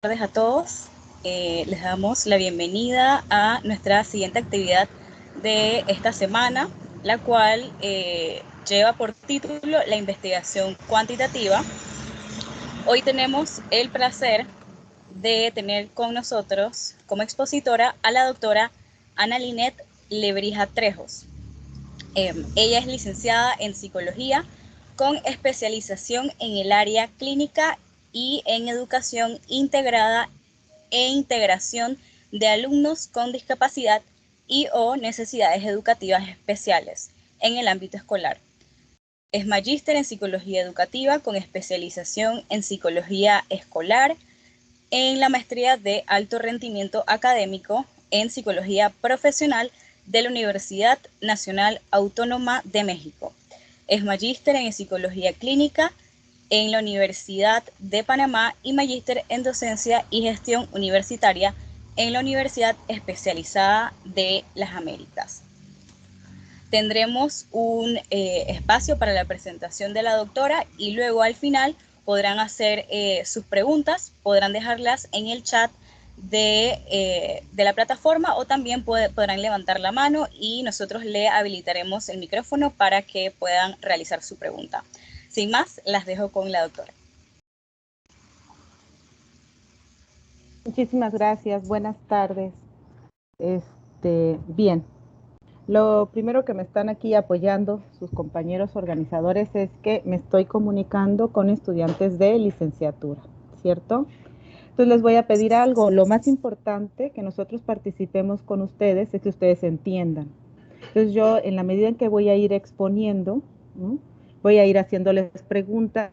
tardes a todos. Les damos la bienvenida a nuestra siguiente actividad de esta semana, la cual lleva por título la investigación cuantitativa. Hoy tenemos el placer de tener con nosotros como expositora a la doctora Ana Linet Lebrija Trejos. Ella es licenciada en psicología con especialización en el área clínica y en educación integrada e integración de alumnos con discapacidad y o necesidades educativas especiales en el ámbito escolar. Es magíster en psicología educativa con especialización en psicología escolar, en la maestría de alto rendimiento académico en psicología profesional de la Universidad Nacional Autónoma de México. Es magíster en psicología clínica en la Universidad de Panamá y magíster en docencia y gestión universitaria en la Universidad Especializada de las Américas. Tendremos un espacio para la presentación de la doctora y luego al final podrán hacer sus preguntas, podrán dejarlas en el chat de la plataforma o también podrán levantar la mano y nosotros le habilitaremos el micrófono para que puedan realizar su pregunta. Sin más, las dejo con la doctora. Muchísimas gracias, buenas tardes. Bien, lo primero que me están aquí apoyando sus compañeros organizadores es que me estoy comunicando con estudiantes de licenciatura, ¿cierto? Entonces les voy a pedir algo, lo más importante que nosotros participemos con ustedes es que ustedes entiendan. Entonces yo, en la medida en que voy a ir exponiendo, ¿no?, voy a ir haciéndoles preguntas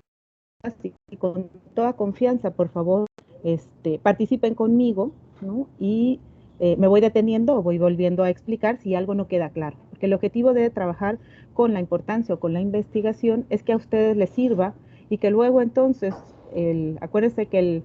y con toda confianza, por favor, participen conmigo, ¿no? Y me voy deteniendo o voy volviendo a explicar si algo no queda claro. Porque el objetivo de trabajar con la importancia o con la investigación es que a ustedes les sirva y que luego entonces, acuérdense que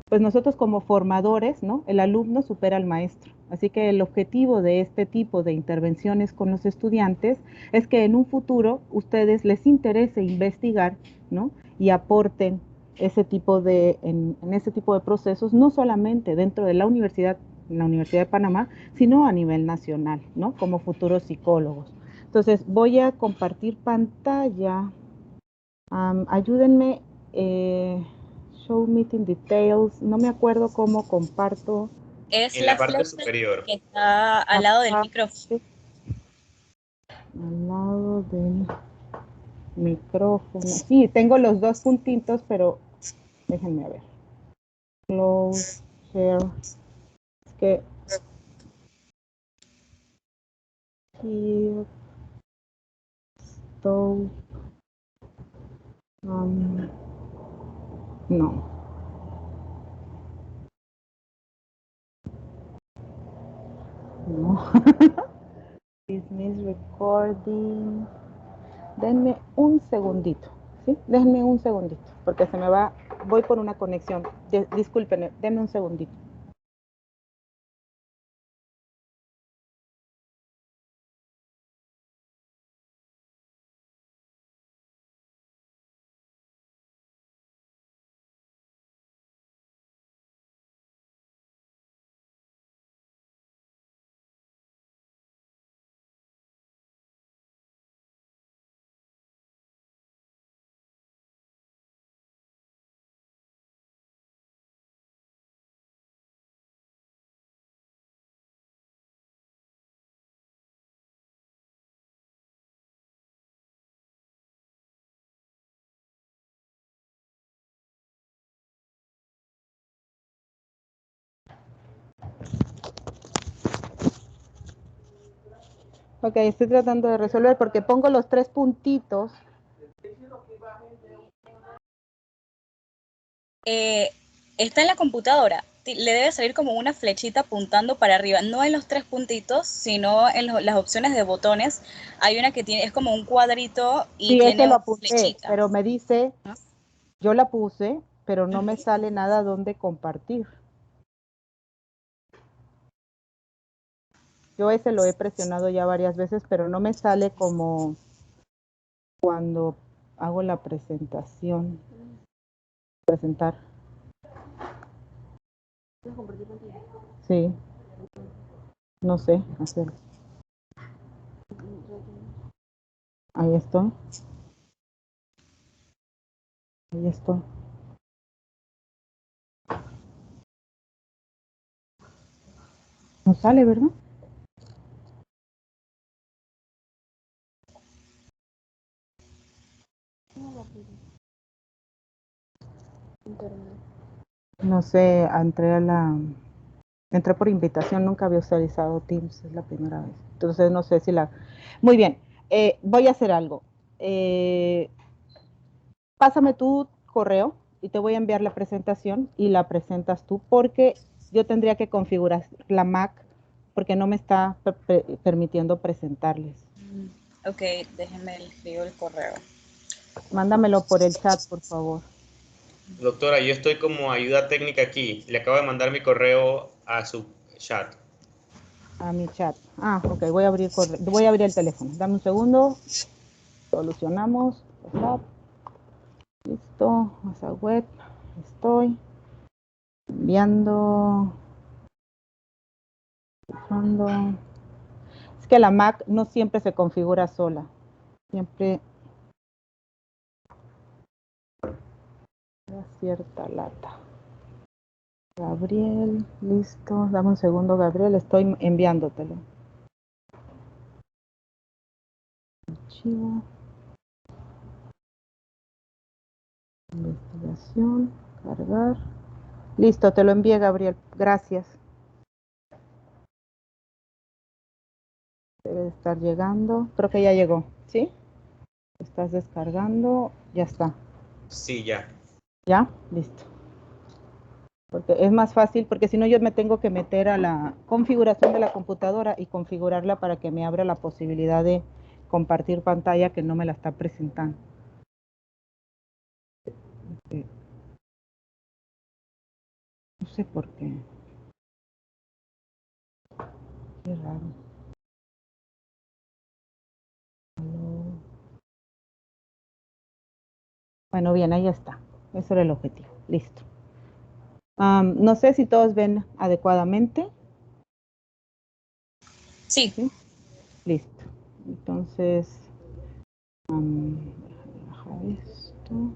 pues nosotros como formadores, ¿no?, el alumno supera al maestro. Así que el objetivo de este tipo de intervenciones con los estudiantes es que en un futuro ustedes les interese investigar, ¿no?, y aporten ese tipo en ese tipo de procesos, no solamente dentro de la Universidad de Panamá, sino a nivel nacional, ¿no?, como futuros psicólogos. Entonces voy a compartir pantalla. Ayúdenme. Show meeting details, no me acuerdo cómo comparto. Es en la parte superior que está al lado del micrófono. Al lado del micrófono. Sí, tengo los dos puntitos, pero déjenme ver. Close, share. Es que here, stop. No. No. Dismiss recording. Denme un segundito, ¿sí? Déjenme un segundito, porque se me va, voy por una conexión. Discúlpenme, denme un segundito. Ok, estoy tratando de resolver porque pongo los tres puntitos. Está en la computadora. Le debe salir como una flechita apuntando para arriba, no en los tres puntitos, sino en las opciones de botones. Hay una que es como un cuadrito y sí, tiene ese lo una apunté, flechita. pero me dice, ¿no? yo la puse, pero no me sale nada donde compartir. Yo ese lo he presionado ya varias veces, pero no me sale como cuando hago la presentación. Presentar. Sí, no sé hacer. Ahí estoy. Ahí estoy. No sale, ¿verdad? No sé, entré por invitación, nunca había utilizado Teams, es la primera vez. Entonces no sé si la... Muy bien, voy a hacer algo. Pásame tu correo y te voy a enviar la presentación y la presentas tú porque yo tendría que configurar la Mac porque no me está permitiendo presentarles. Ok, déjenme escribir el correo. Mándamelo por el chat, por favor. Doctora, yo estoy como ayuda técnica aquí. Le acabo de mandar mi correo a su chat. A mi chat. Ah, ok, voy a abrir el teléfono. Dame un segundo. Solucionamos. WhatsApp. Listo. WhatsApp web. Estoy enviando. Usando. Es que la Mac no siempre se configura sola. Siempre da cierta lata. Gabriel, listo. Dame un segundo, Gabriel. Estoy enviándotelo. Archivo. Investigación. Cargar. Listo, te lo envié, Gabriel. Gracias. Debe estar llegando. Creo que ya llegó. ¿Sí? Estás descargando. Ya está. Sí, ya. ¿Ya? Listo. Porque es más fácil, porque si no yo me tengo que meter a la configuración de la computadora y configurarla para que me abra la posibilidad de compartir pantalla que no me la está presentando. No sé por qué. Qué raro. Bueno, bien, ahí está. Ese era el objetivo. Listo. No sé si todos ven adecuadamente. Sí. ¿Sí? Listo. Entonces, bajar esto.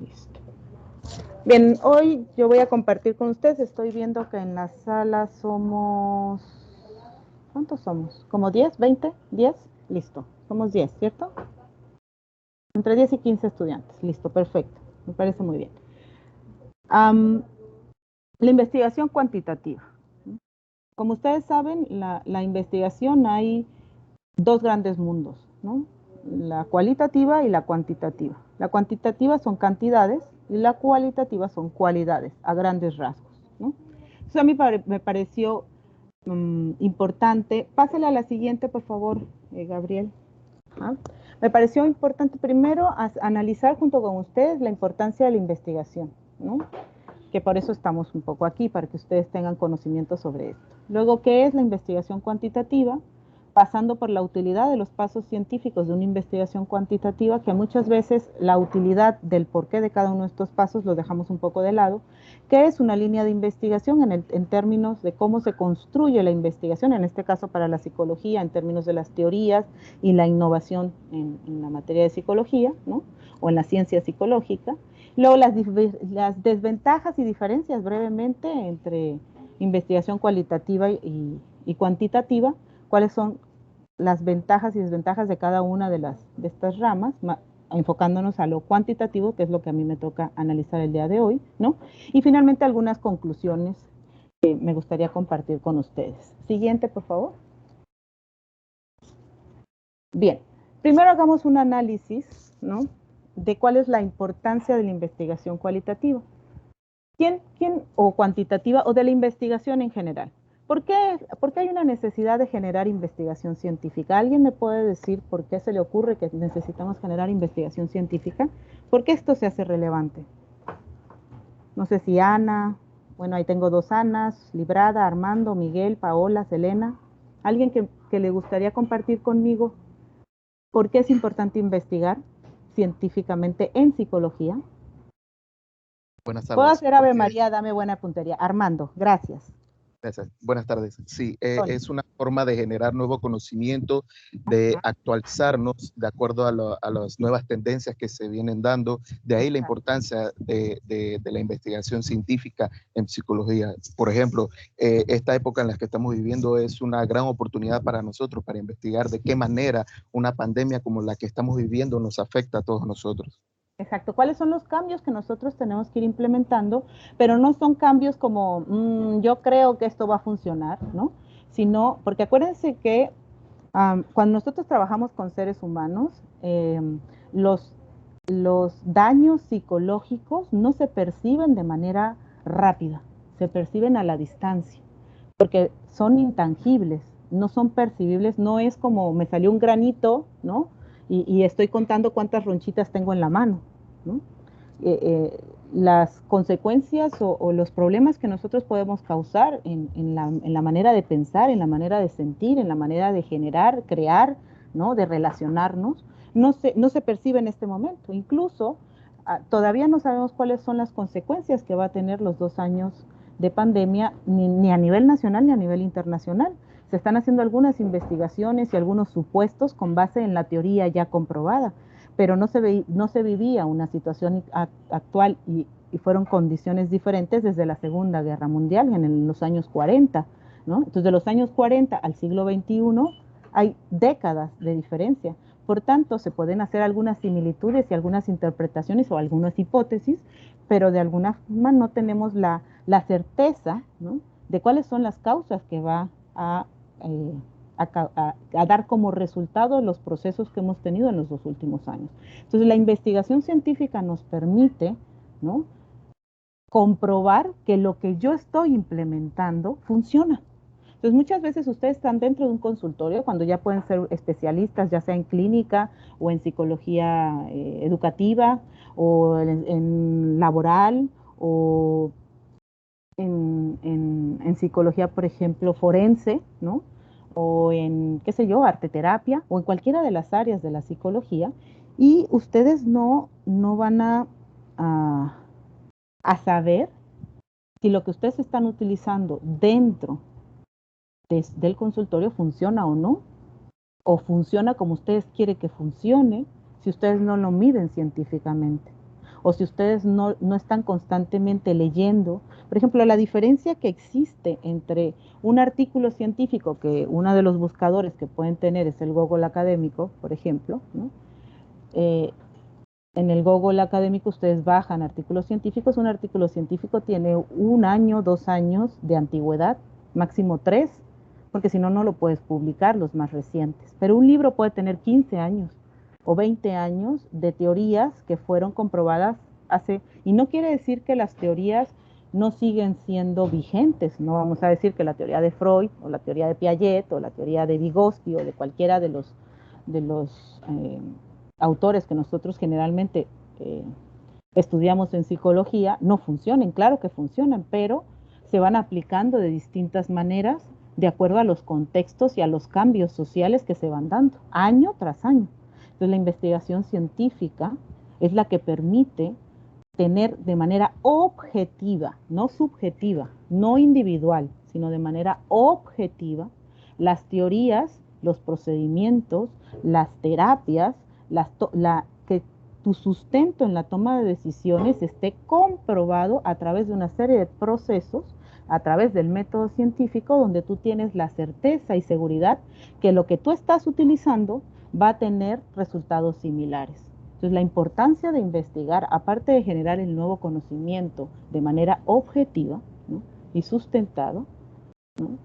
Listo. Bien, hoy yo voy a compartir con ustedes. Estoy viendo que en la sala somos... ¿Cuántos somos? ¿Como 10, 20, 10? Listo. Somos 10, ¿cierto? Entre 10 y 15 estudiantes. Listo, perfecto. Me parece muy bien. La investigación cuantitativa. Como ustedes saben, la investigación hay dos grandes mundos, ¿no? La cualitativa y la cuantitativa. La cuantitativa son cantidades y la cualitativa son cualidades, a grandes rasgos, ¿no? Eso a mí me pareció importante. Pásale a la siguiente, por favor, Gabriel. ¿Ah? Me pareció importante primero analizar junto con ustedes la importancia de la investigación, ¿no? Que por eso estamos un poco aquí, para que ustedes tengan conocimiento sobre esto. Luego, ¿qué es la investigación cuantitativa? Pasando por la utilidad de los pasos científicos de una investigación cuantitativa, que muchas veces la utilidad del porqué de cada uno de estos pasos lo dejamos un poco de lado, que es una línea de investigación en términos de cómo se construye la investigación, en este caso para la psicología, en términos de las teorías y la innovación en la materia de psicología, ¿no? O en la ciencia psicológica. Luego las desventajas y diferencias brevemente entre investigación cualitativa y cuantitativa, cuáles son las ventajas y desventajas de cada una de estas ramas, enfocándonos a lo cuantitativo, que es lo que a mí me toca analizar el día de hoy, ¿no? Y finalmente algunas conclusiones que me gustaría compartir con ustedes. Siguiente, por favor. Bien, primero hagamos un análisis, ¿no? De cuál es la importancia de la investigación cualitativa. O cuantitativa o de la investigación en general? ¿Por qué hay una necesidad de generar investigación científica? ¿Alguien me puede decir por qué se le ocurre que necesitamos generar investigación científica? ¿Por qué esto se hace relevante? No sé si Ana, bueno, ahí tengo dos Anas, Librada, Armando, Miguel, Paola, Selena. ¿Alguien que le gustaría compartir conmigo por qué es importante investigar científicamente en psicología? Buenas Puedo tardes. hacer Ave María, dame buena puntería. Armando, gracias. Gracias. Buenas tardes. Sí, Tony. es una forma de generar nuevo conocimiento, de actualizarnos de acuerdo a las nuevas tendencias que se vienen dando. De ahí la importancia de la investigación científica en psicología. Por ejemplo, esta época en la que estamos viviendo es una gran oportunidad para nosotros para investigar de qué manera una pandemia como la que estamos viviendo nos afecta a todos nosotros. Exacto. ¿Cuáles son los cambios que nosotros tenemos que ir implementando? Pero no son cambios como, yo creo que esto va a funcionar, ¿no? Sino, porque acuérdense que cuando nosotros trabajamos con seres humanos, los, los daños psicológicos no se perciben de manera rápida, se perciben a la distancia, porque son intangibles, no son percibibles, no es como me salió un granito, ¿no? Y estoy contando cuántas ronchitas tengo en la mano, ¿no? Las consecuencias o los problemas que nosotros podemos causar en la manera de pensar, en la manera de sentir, en la manera de generar, crear, ¿no? De relacionarnos, no se percibe en este momento. Incluso todavía no sabemos cuáles son las consecuencias que va a tener los 2 años de pandemia, ni a nivel nacional ni a nivel internacional. Se están haciendo algunas investigaciones y algunos supuestos con base en la teoría ya comprobada, pero no se vivía una situación actual y fueron condiciones diferentes desde la Segunda Guerra Mundial en los años 40, ¿no? Entonces, de los años 40 al siglo XXI hay décadas de diferencia. Por tanto, se pueden hacer algunas similitudes y algunas interpretaciones o algunas hipótesis, pero de alguna forma no tenemos la certeza, ¿no? De cuáles son las causas que va a dar como resultado los procesos que hemos tenido en los 2 últimos años. Entonces, la investigación científica nos permite, ¿no? Comprobar que lo que yo estoy implementando funciona. Entonces, muchas veces ustedes están dentro de un consultorio, cuando ya pueden ser especialistas, ya sea en clínica o en psicología educativa o en laboral o en psicología, por ejemplo, forense, ¿no? O en, qué sé yo, arteterapia, o en cualquiera de las áreas de la psicología, y ustedes no van a saber si lo que ustedes están utilizando dentro del consultorio funciona o funciona como ustedes quieren que funcione, si ustedes no lo miden científicamente, o si ustedes no están constantemente leyendo. Por ejemplo, la diferencia que existe entre un artículo científico, que uno de los buscadores que pueden tener es el Google académico, por ejemplo, ¿no? En el Google académico ustedes bajan artículos científicos, un artículo científico tiene 1 año, 2 años de antigüedad, máximo 3, porque si no, no lo puedes publicar, los más recientes. Pero un libro puede tener 15 años o 20 años de teorías que fueron comprobadas y no quiere decir que las teorías no siguen siendo vigentes. No vamos a decir que la teoría de Freud o la teoría de Piaget o la teoría de Vygotsky o de cualquiera de los autores que nosotros generalmente estudiamos en psicología no funcionen. Claro que funcionan, pero se van aplicando de distintas maneras de acuerdo a los contextos y a los cambios sociales que se van dando año tras año. Entonces, la investigación científica es la que permite tener de manera objetiva, no subjetiva, no individual, sino de manera objetiva, las teorías, los procedimientos, las terapias, que tu sustento en la toma de decisiones esté comprobado a través de una serie de procesos, a través del método científico, donde tú tienes la certeza y seguridad que lo que tú estás utilizando va a tener resultados similares. Entonces, la importancia de investigar, aparte de generar el nuevo conocimiento de manera objetiva, ¿no? Y sustentado, ¿no?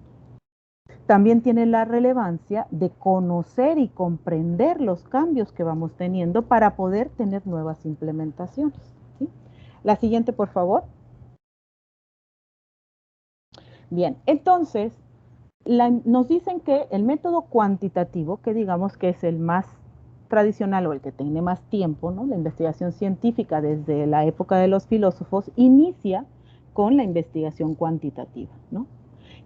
También tiene la relevancia de conocer y comprender los cambios que vamos teniendo para poder tener nuevas implementaciones, ¿sí? La siguiente, por favor. Bien, entonces, nos dicen que el método cuantitativo, que digamos que es el más tradicional o el que tiene más tiempo, ¿no? La investigación científica desde la época de los filósofos, inicia con la investigación cuantitativa, ¿no?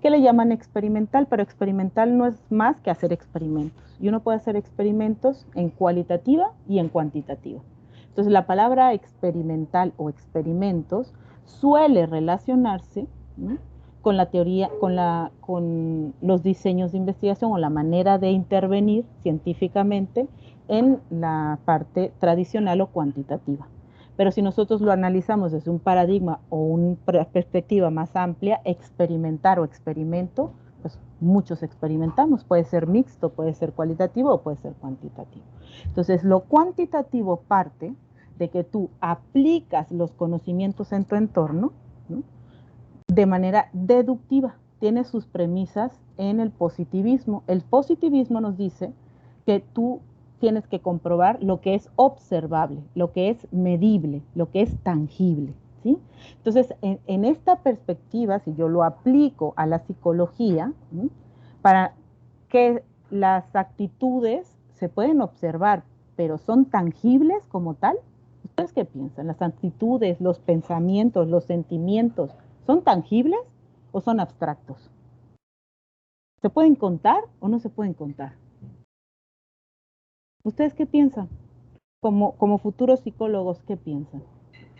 Que le llaman experimental, pero experimental no es más que hacer experimentos. Y uno puede hacer experimentos en cualitativa y en cuantitativa. Entonces, la palabra experimental o experimentos suele relacionarse, ¿no?, con la teoría, con los diseños de investigación o la manera de intervenir científicamente en la parte tradicional o cuantitativa. Pero si nosotros lo analizamos desde un paradigma o una perspectiva más amplia, experimentar o experimento, pues muchos experimentamos, puede ser mixto, puede ser cualitativo o puede ser cuantitativo. Entonces, lo cuantitativo parte de que tú aplicas los conocimientos en tu entorno, ¿no?, de manera deductiva. Tiene sus premisas en el positivismo. El positivismo nos dice que tú tienes que comprobar lo que es observable, lo que es medible, lo que es tangible, ¿sí? Entonces, en esta perspectiva, si yo lo aplico a la psicología, ¿sí?, para que las actitudes se pueden observar, pero son tangibles como tal. ¿Ustedes qué piensan? ¿Las actitudes, los pensamientos, los sentimientos, son tangibles o son abstractos? ¿Se pueden contar o no se pueden contar? ¿Ustedes qué piensan? Como futuros psicólogos, ¿qué piensan?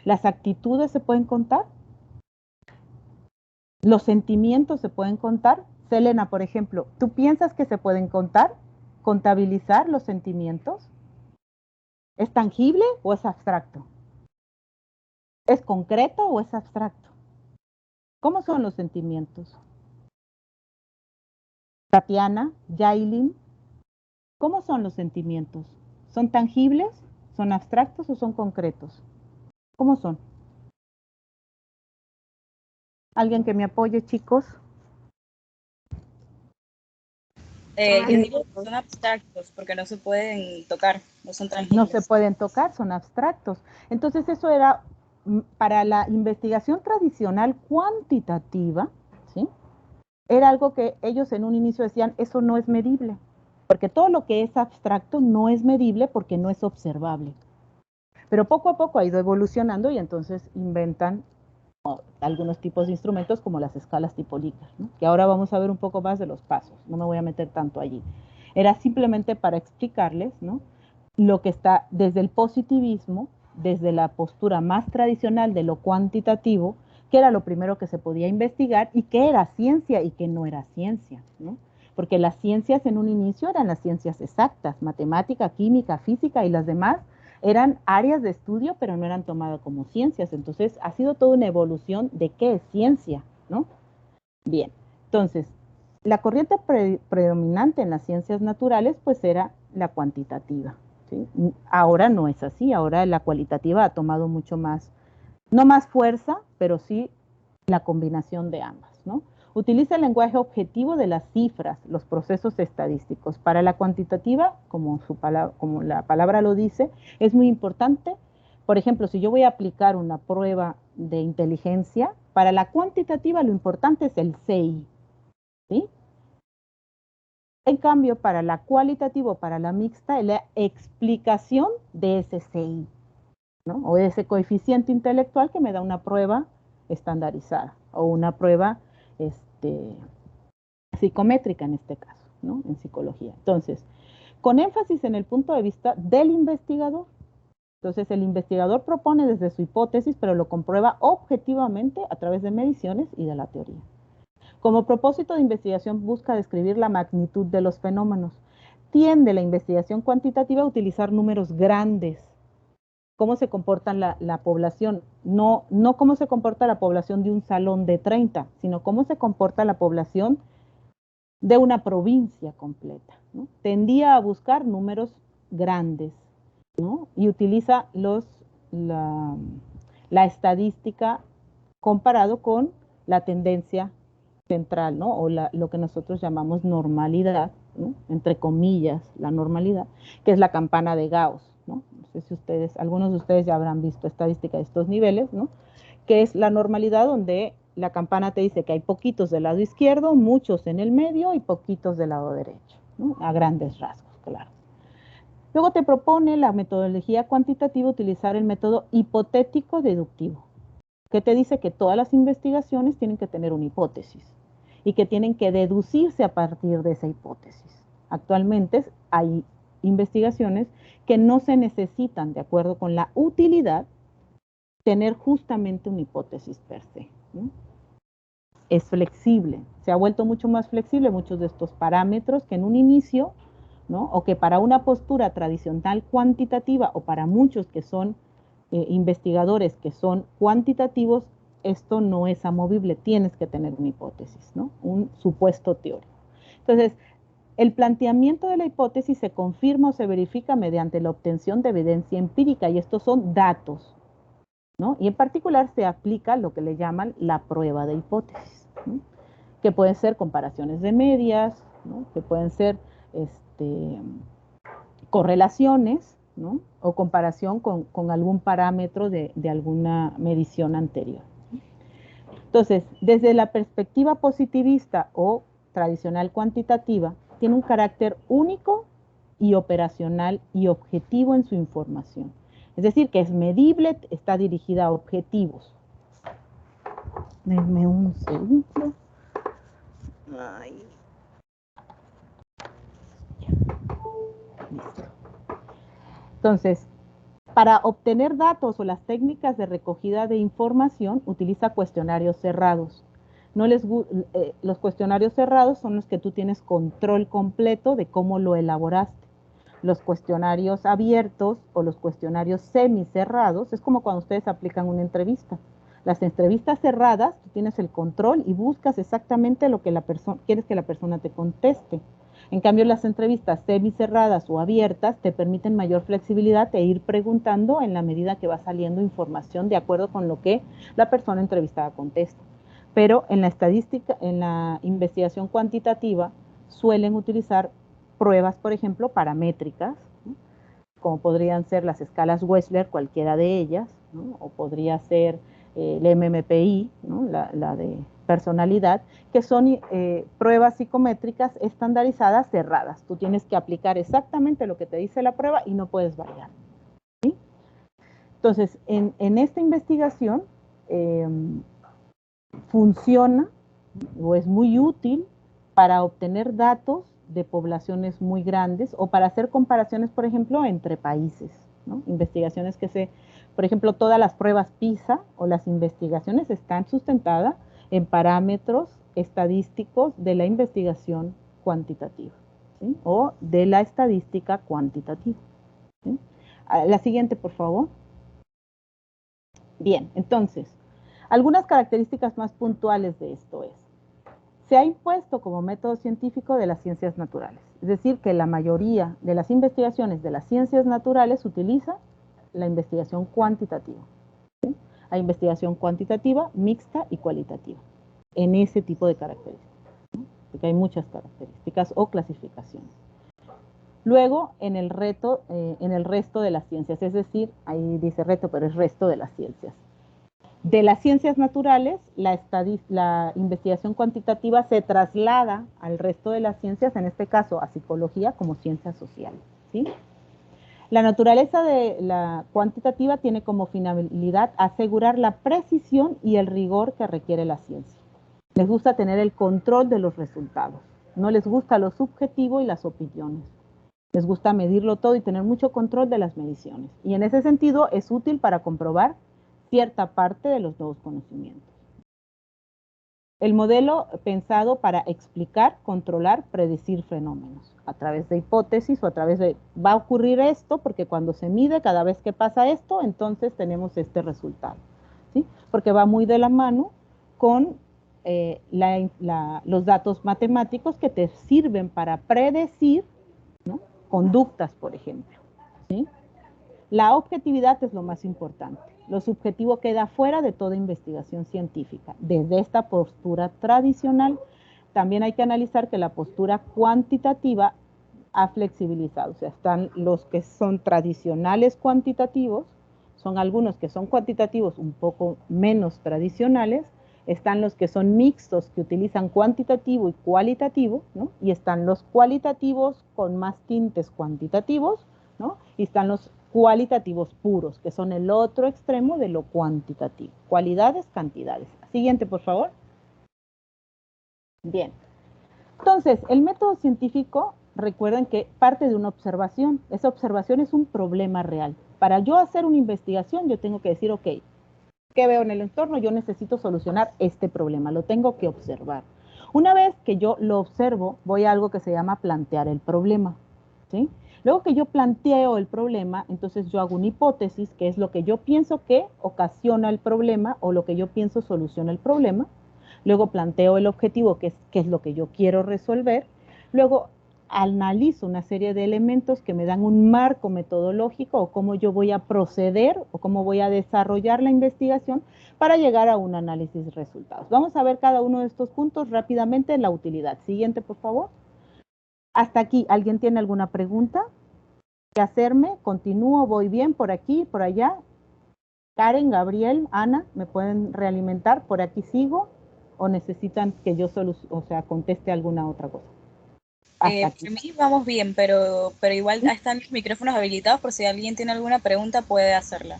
¿Las actitudes se pueden contar? ¿Los sentimientos se pueden contar? Selena, por ejemplo, ¿tú piensas que se pueden contar? ¿Contabilizar los sentimientos? ¿Es tangible o es abstracto? ¿Es concreto o es abstracto? ¿Cómo son los sentimientos? Tatiana, Yailin, ¿cómo son los sentimientos? ¿Son tangibles? ¿Son abstractos o son concretos? ¿Cómo son? ¿Alguien que me apoye, chicos? Yo digo que son abstractos porque no se pueden tocar, no son tangibles. No se pueden tocar, son abstractos. Entonces eso era para la investigación tradicional cuantitativa, ¿sí?, era algo que ellos en un inicio decían, eso no es medible, porque todo lo que es abstracto no es medible porque no es observable. Pero poco a poco ha ido evolucionando y entonces inventan algunos tipos de instrumentos como las escalas tipo Likert, ¿no?, que ahora vamos a ver un poco más de los pasos, no me voy a meter tanto allí. Era simplemente para explicarles, ¿no?, lo que está desde el positivismo, desde la postura más tradicional de lo cuantitativo, que era lo primero que se podía investigar y que era ciencia y que no era ciencia, ¿no? Porque las ciencias en un inicio eran las ciencias exactas, matemática, química, física y las demás eran áreas de estudio, pero no eran tomadas como ciencias. Entonces, ha sido toda una evolución de qué es ciencia, ¿no? Bien, entonces, la corriente predominante en las ciencias naturales, pues era la cuantitativa, ¿sí? Ahora no es así, ahora la cualitativa ha tomado mucho más, no más fuerza, pero sí la combinación de ambas, ¿no? Utiliza el lenguaje objetivo de las cifras, los procesos estadísticos. Para la cuantitativa, como la palabra lo dice, es muy importante. Por ejemplo, si yo voy a aplicar una prueba de inteligencia, para la cuantitativa lo importante es el CI, ¿sí? En cambio, para la cualitativa, para la mixta, es la explicación de ese CI, ¿no?, o de ese coeficiente intelectual que me da una prueba estandarizada o una prueba psicométrica en este caso, ¿no?, en psicología. Entonces, con énfasis en el punto de vista del investigador. Entonces, el investigador propone desde su hipótesis, pero lo comprueba objetivamente a través de mediciones y de la teoría. Como propósito de investigación busca describir la magnitud de los fenómenos. Tiende la investigación cuantitativa a utilizar números grandes. Cómo se comporta la población, no cómo se comporta la población de un salón de 30, sino cómo se comporta la población de una provincia completa, ¿no? Tendía a buscar números grandes, ¿no?, y utiliza la estadística comparado con la tendencia central, ¿no?, o lo que nosotros llamamos normalidad, ¿no?, entre comillas, la normalidad, que es la campana de Gauss, ¿no? No sé si algunos de ustedes ya habrán visto estadística de estos niveles, ¿no?, que es la normalidad donde la campana te dice que hay poquitos del lado izquierdo, muchos en el medio y poquitos del lado derecho, ¿no?, a grandes rasgos, claro. Luego te propone la metodología cuantitativa utilizar el método hipotético deductivo, que te dice que todas las investigaciones tienen que tener una hipótesis y que tienen que deducirse a partir de esa hipótesis. Actualmente hay investigaciones que no se necesitan, de acuerdo con la utilidad, tener justamente una hipótesis per se, ¿no? Es flexible, se ha vuelto mucho más flexible muchos de estos parámetros que en un inicio, ¿no? O que para una postura tradicional cuantitativa o para muchos que son investigadores que son cuantitativos, esto no es amovible, tienes que tener una hipótesis, ¿no? Un supuesto teórico. Entonces, el planteamiento de la hipótesis se confirma o se verifica mediante la obtención de evidencia empírica, y estos son datos, ¿no? Y en particular se aplica lo que le llaman la prueba de hipótesis, ¿no? Que pueden ser comparaciones de medias, ¿no? Que pueden ser correlaciones, ¿no? O comparación con algún parámetro de alguna medición anterior. Entonces, desde la perspectiva positivista o tradicional cuantitativa, tiene un carácter único y operacional y objetivo en su información. Es decir, que es medible, está dirigida a objetivos. Denme un segundo. Ay. Listo. Entonces, para obtener datos o las técnicas de recogida de información, utiliza cuestionarios cerrados. Los cuestionarios cerrados son los que tú tienes control completo de cómo lo elaboraste. Los cuestionarios abiertos o los cuestionarios semicerrados es como cuando ustedes aplican una entrevista. Las entrevistas cerradas, tú tienes el control y buscas exactamente lo que quieres que la persona te conteste. En cambio, las entrevistas semicerradas o abiertas te permiten mayor flexibilidad e ir preguntando en la medida que va saliendo información de acuerdo con lo que la persona entrevistada contesta. Pero en la estadística, en la investigación cuantitativa, suelen utilizar pruebas, por ejemplo, paramétricas, ¿no? Como podrían ser las escalas Wechsler, cualquiera de ellas, ¿no? O podría ser el MMPI, ¿no? la de personalidad, que son pruebas psicométricas estandarizadas cerradas. Tú tienes que aplicar exactamente lo que te dice la prueba y no puedes variar, ¿sí? Entonces, en esta investigación funciona o es muy útil para obtener datos de poblaciones muy grandes o para hacer comparaciones, por ejemplo, entre países, ¿no? Investigaciones por ejemplo, todas las pruebas PISA o las investigaciones están sustentadas en parámetros estadísticos de la investigación cuantitativa, ¿sí? O de la estadística cuantitativa, ¿sí? La siguiente, por favor. Bien, entonces, algunas características más puntuales de esto es: se ha impuesto como método científico de las ciencias naturales, es decir, que la mayoría de las investigaciones de las ciencias naturales utiliza la investigación cuantitativa, ¿sí? Hay investigación cuantitativa, mixta y cualitativa, en ese tipo de características, ¿no? Porque hay muchas características o clasificaciones. Luego, en el resto de las ciencias, es decir, ahí dice reto, pero es resto de las ciencias. De las ciencias naturales, la investigación cuantitativa se traslada al resto de las ciencias, en este caso a psicología como ciencias sociales, ¿sí? La naturaleza de la cuantitativa tiene como finalidad asegurar la precisión y el rigor que requiere la ciencia. Les gusta tener el control de los resultados, no les gusta lo subjetivo y las opiniones. Les gusta medirlo todo y tener mucho control de las mediciones. Y en ese sentido es útil para comprobar cierta parte de los nuevos conocimientos. El modelo pensado para explicar, controlar, predecir fenómenos a través de hipótesis o a través de va a ocurrir esto porque cuando se mide cada vez que pasa esto, entonces tenemos este resultado, ¿sí? Porque va muy de la mano con los datos matemáticos que te sirven para predecir, ¿no? Conductas, por ejemplo, ¿sí? La objetividad es lo más importante. Lo subjetivo queda fuera de toda investigación científica. Desde esta postura tradicional, también hay que analizar que la postura cuantitativa ha flexibilizado. O sea, están los que son tradicionales cuantitativos, son algunos que son cuantitativos un poco menos tradicionales, están los que son mixtos, que utilizan cuantitativo y cualitativo, ¿no? Y están los cualitativos con más tintes cuantitativos, ¿no? Y están los cualitativos puros, que son el otro extremo de lo cuantitativo. Cualidades, cantidades. Siguiente, por favor. Bien. Entonces, el método científico recuerden que parte de una observación. Esa observación es un problema real. Para yo hacer una investigación, yo tengo que decir, ok, ¿qué veo en el entorno? Yo necesito solucionar este problema, lo tengo que observar. Una vez que yo lo observo, voy a algo que se llama plantear el problema, ¿sí? Luego que yo planteo el problema, entonces yo hago una hipótesis, que es lo que yo pienso que ocasiona el problema o lo que yo pienso soluciona el problema. Luego planteo el objetivo, que es lo que yo quiero resolver. Luego analizo una serie de elementos que me dan un marco metodológico o cómo yo voy a proceder o cómo voy a desarrollar la investigación para llegar a un análisis de resultados. Vamos a ver cada uno de estos puntos rápidamente en la utilidad. Siguiente, por favor. Hasta aquí, ¿alguien tiene alguna pregunta que hacerme? ¿Continúo? ¿Voy bien? ¿Por aquí? ¿Por allá? Karen, Gabriel, Ana, ¿me pueden realimentar? ¿Por aquí sigo? ¿O necesitan que yo conteste alguna otra cosa? Por mí vamos bien, pero igual están los micrófonos habilitados por si alguien tiene alguna pregunta puede hacerla.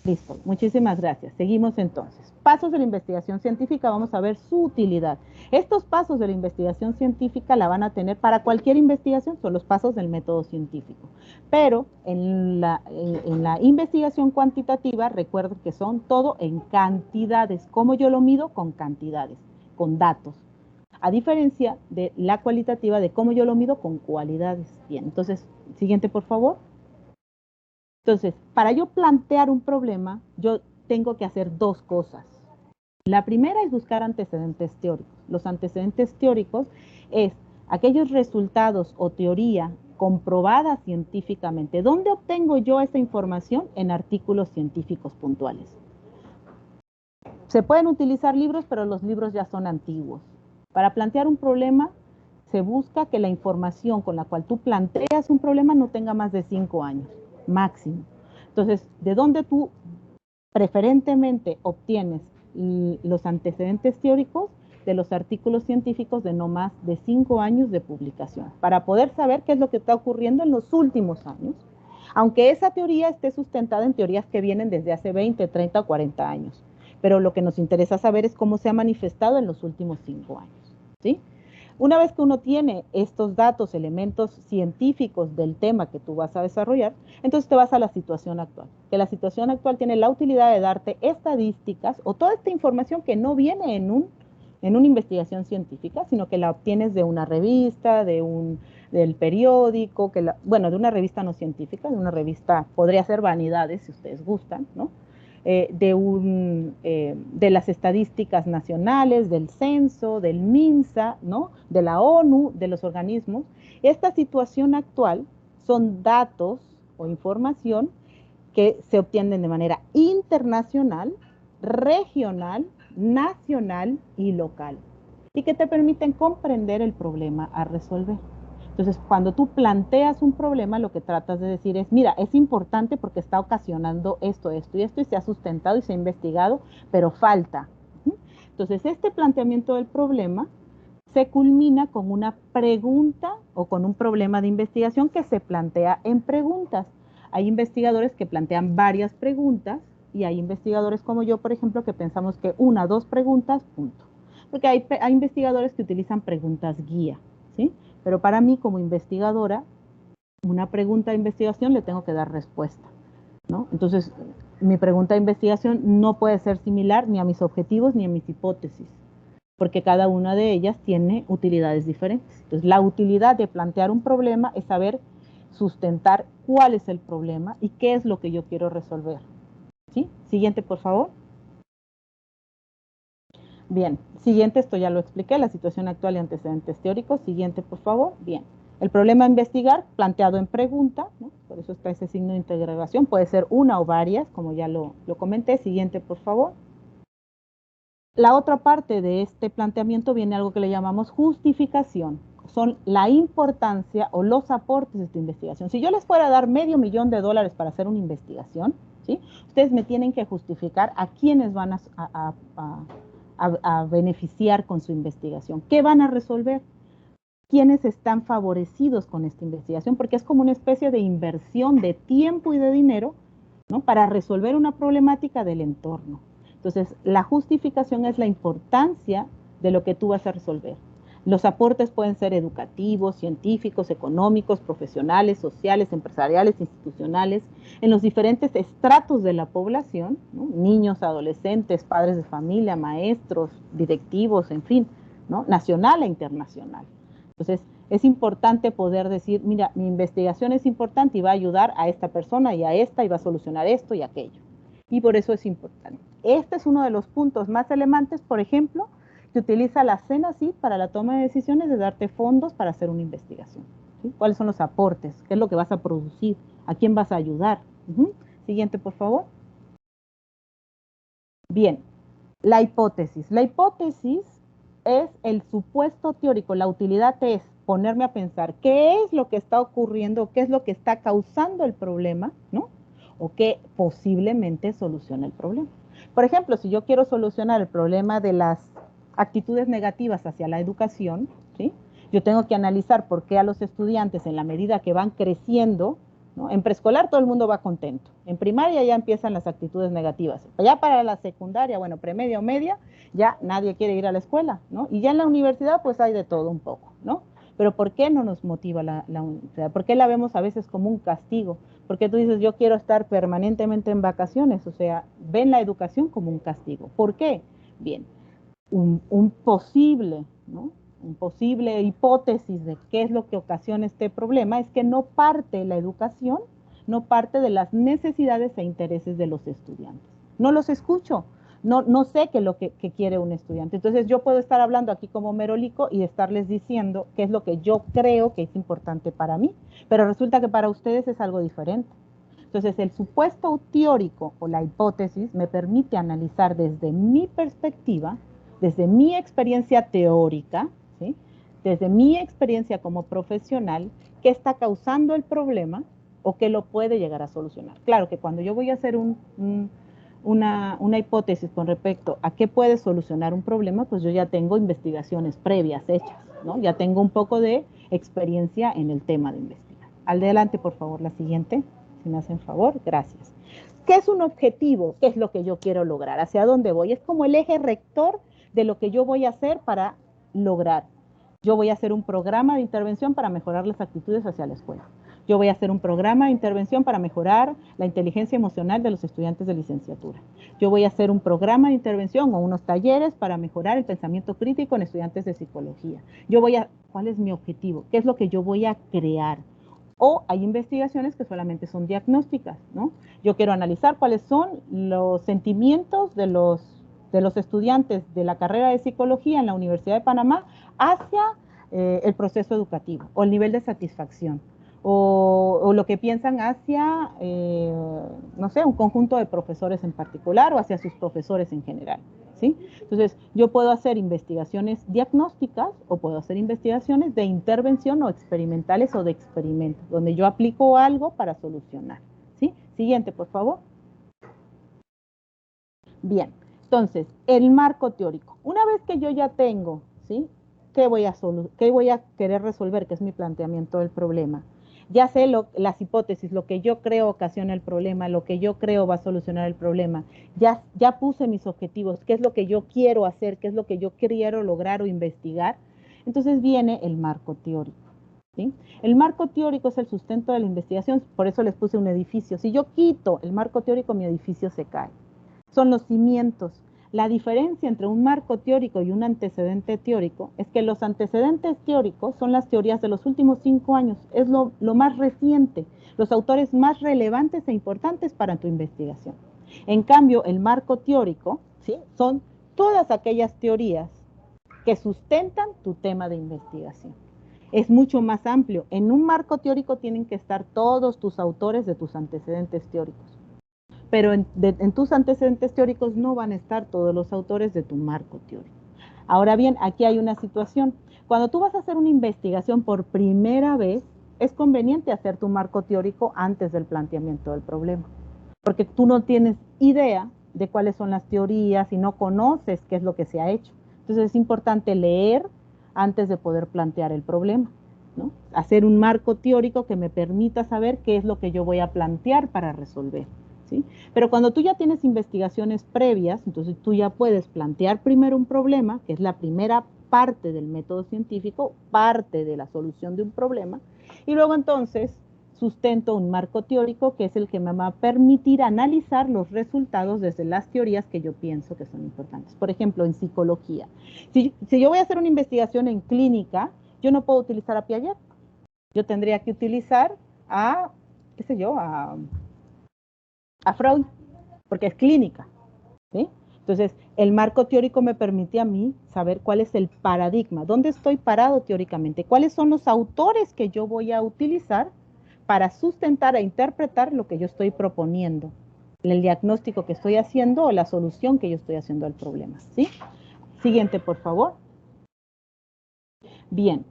Listo, muchísimas gracias. Seguimos entonces. Pasos de la investigación científica, vamos a ver su utilidad. Estos pasos de la investigación científica la van a tener para cualquier investigación, son los pasos del método científico. Pero en la investigación cuantitativa, recuerden que son todo en cantidades. ¿Cómo yo lo mido? Con cantidades, con datos. A diferencia de la cualitativa, de cómo yo lo mido con cualidades. Bien, entonces, siguiente por favor. Entonces, para yo plantear un problema, yo tengo que hacer dos cosas. La primera es buscar antecedentes teóricos. Los antecedentes teóricos es aquellos resultados o teoría comprobada científicamente. ¿Dónde obtengo yo esa información? En artículos científicos puntuales. Se pueden utilizar libros, pero los libros ya son antiguos. Para plantear un problema, se busca que la información con la cual tú planteas un problema no tenga más de 5 años, máximo. Entonces, ¿de dónde tú preferentemente obtienes los antecedentes teóricos? De los artículos científicos de no más de 5 años de publicación, para poder saber qué es lo que está ocurriendo en los últimos años, aunque esa teoría esté sustentada en teorías que vienen desde hace 20, 30 o 40 años. Pero lo que nos interesa saber es cómo se ha manifestado en los últimos 5 años, ¿sí? Una vez que uno tiene estos datos, elementos científicos del tema que tú vas a desarrollar, entonces te vas a la situación actual. Que la situación actual tiene la utilidad de darte estadísticas o toda esta información que no viene en una investigación científica, sino que la obtienes de una revista, del periódico, de una revista no científica, de una revista, podría ser Vanidades, si ustedes gustan, ¿no? De las estadísticas nacionales, del censo, del MINSA, ¿no? De la ONU, de los organismos. Esta situación actual son datos o información que se obtienen de manera internacional, regional, nacional y local, y que te permiten comprender el problema a resolver. Entonces, cuando tú planteas un problema, lo que tratas de decir es, mira, es importante porque está ocasionando esto, esto y esto, y se ha sustentado y se ha investigado, pero falta. Entonces, este planteamiento del problema se culmina con una pregunta o con un problema de investigación que se plantea en preguntas. Hay investigadores que plantean varias preguntas y hay investigadores como yo, por ejemplo, que pensamos que 1 o 2 preguntas, punto. Porque hay investigadores que utilizan preguntas guía, ¿sí? Pero para mí, como investigadora, una pregunta de investigación le tengo que dar respuesta, ¿no? Entonces, mi pregunta de investigación no puede ser similar ni a mis objetivos ni a mis hipótesis, porque cada una de ellas tiene utilidades diferentes. Entonces, la utilidad de plantear un problema es saber sustentar cuál es el problema y qué es lo que yo quiero resolver, ¿sí? Siguiente, por favor. Bien, siguiente, esto ya lo expliqué, la situación actual y antecedentes teóricos. Siguiente, por favor. Bien, el problema a investigar, planteado en pregunta, ¿no? Por eso está ese signo de interrogación, puede ser una o varias, como ya lo comenté. Siguiente, por favor. La otra parte de este planteamiento viene algo que le llamamos justificación. Son la importancia o los aportes de esta investigación. Si yo les fuera a dar $500,000 para hacer una investigación, ¿sí? Ustedes me tienen que justificar a quiénes van a beneficiar con su investigación. ¿Qué van a resolver? ¿Quiénes están favorecidos con esta investigación? Porque es como una especie de inversión de tiempo y de dinero, ¿no? Para resolver una problemática del entorno. Entonces, la justificación es la importancia de lo que tú vas a resolver. Los aportes pueden ser educativos, científicos, económicos, profesionales, sociales, empresariales, institucionales, en los diferentes estratos de la población, ¿no? Niños, adolescentes, padres de familia, maestros, directivos, en fin, ¿no? Nacional e internacional. Entonces, es importante poder decir, mira, mi investigación es importante y va a ayudar a esta persona y a esta y va a solucionar esto y aquello. Y por eso es importante. Este es uno de los puntos más relevantes, por ejemplo, que utiliza la CENACYT para la toma de decisiones de darte fondos para hacer una investigación. ¿Sí? ¿Cuáles son los aportes? ¿Qué es lo que vas a producir? ¿A quién vas a ayudar? Siguiente, por favor. Bien, la hipótesis. La hipótesis es el supuesto teórico. La utilidad es ponerme a pensar qué es lo que está ocurriendo, qué es lo que está causando el problema, ¿no? O qué posiblemente soluciona el problema. Por ejemplo, si yo quiero solucionar el problema de las actitudes negativas hacia la educación, ¿sí? Yo tengo que analizar por qué a los estudiantes, en la medida que van creciendo, ¿no? En preescolar todo el mundo va contento, en primaria ya empiezan las actitudes negativas, ya para la secundaria, bueno, premedia o media, ya nadie quiere ir a la escuela, ¿no? Y ya en la universidad pues hay de todo un poco, ¿no? Pero ¿por qué no nos motiva la universidad? ¿Por qué la vemos a veces como un castigo? Porque tú dices, yo quiero estar permanentemente en vacaciones, o sea, ven la educación como un castigo. ¿Por qué? Bien, un posible, ¿no? Un posible hipótesis de qué es lo que ocasiona este problema es que no parte la educación, no parte de las necesidades e intereses de los estudiantes. No los escucho, no sé qué es lo que quiere un estudiante. Entonces yo puedo estar hablando aquí como merolico y estarles diciendo qué es lo que yo creo que es importante para mí, pero resulta que para ustedes es algo diferente. Entonces el supuesto teórico o la hipótesis me permite analizar desde mi perspectiva, desde mi experiencia teórica, ¿sí? Desde mi experiencia como profesional, qué está causando el problema o qué lo puede llegar a solucionar. Claro que cuando yo voy a hacer una hipótesis con respecto a qué puede solucionar un problema, pues yo ya tengo investigaciones previas hechas, ¿no? Ya tengo un poco de experiencia en el tema de investigar. Adelante, por favor, la siguiente, si me hacen favor, gracias. ¿Qué es un objetivo? ¿Qué es lo que yo quiero lograr? ¿Hacia dónde voy? Es como el eje rector de lo que yo voy a hacer para lograr. Yo voy a hacer un programa de intervención para mejorar las actitudes hacia la escuela. Yo voy a hacer un programa de intervención para mejorar la inteligencia emocional de los estudiantes de licenciatura. Yo voy a hacer un programa de intervención o unos talleres para mejorar el pensamiento crítico en estudiantes de psicología. ¿Cuál es mi objetivo? ¿Qué es lo que yo voy a crear? O hay investigaciones que solamente son diagnósticas, ¿no? Yo quiero analizar cuáles son los sentimientos de los estudiantes de la carrera de psicología en la Universidad de Panamá hacia el proceso educativo o el nivel de satisfacción o lo que piensan hacia, no sé, un conjunto de profesores en particular o hacia sus profesores en general, ¿sí? Entonces, yo puedo hacer investigaciones diagnósticas o puedo hacer investigaciones de intervención o experimentales o de experimentos, donde yo aplico algo para solucionar, ¿sí? Siguiente, por favor. Bien, entonces, el marco teórico. Una vez que yo ya tengo, ¿sí? ¿Qué voy a querer resolver? Que es mi planteamiento del problema. Ya sé las hipótesis, lo que yo creo ocasiona el problema, lo que yo creo va a solucionar el problema. Ya puse mis objetivos, qué es lo que yo quiero hacer, qué es lo que yo quiero lograr o investigar. Entonces viene el marco teórico, ¿sí? El marco teórico es el sustento de la investigación, por eso les puse un edificio. Si yo quito el marco teórico, mi edificio se cae. Son los cimientos. La diferencia entre un marco teórico y un antecedente teórico es que los antecedentes teóricos son las teorías de los últimos 5 años, es lo más reciente, los autores más relevantes e importantes para tu investigación. En cambio, el marco teórico, ¿sí? Son todas aquellas teorías que sustentan tu tema de investigación. Es mucho más amplio. En un marco teórico tienen que estar todos tus autores de tus antecedentes teóricos. Pero en tus antecedentes teóricos no van a estar todos los autores de tu marco teórico. Ahora bien, aquí hay una situación. Cuando tú vas a hacer una investigación por primera vez, es conveniente hacer tu marco teórico antes del planteamiento del problema, porque tú no tienes idea de cuáles son las teorías y no conoces qué es lo que se ha hecho. Entonces es importante leer antes de poder plantear el problema, ¿no? Hacer un marco teórico que me permita saber qué es lo que yo voy a plantear para resolver, ¿sí? Pero cuando tú ya tienes investigaciones previas, entonces tú ya puedes plantear primero un problema, que es la primera parte del método científico, parte de la solución de un problema, y luego entonces sustento un marco teórico que es el que me va a permitir analizar los resultados desde las teorías que yo pienso que son importantes. Por ejemplo, en psicología. Si yo voy a hacer una investigación en clínica, yo no puedo utilizar a Piaget. Yo tendría que utilizar a, qué sé yo, a Freud, porque es clínica, ¿sí? Entonces, el marco teórico me permite a mí saber cuál es el paradigma, dónde estoy parado teóricamente, cuáles son los autores que yo voy a utilizar para sustentar e interpretar lo que yo estoy proponiendo, el diagnóstico que estoy haciendo o la solución que yo estoy haciendo al problema, ¿sí? Siguiente, por favor. Bien.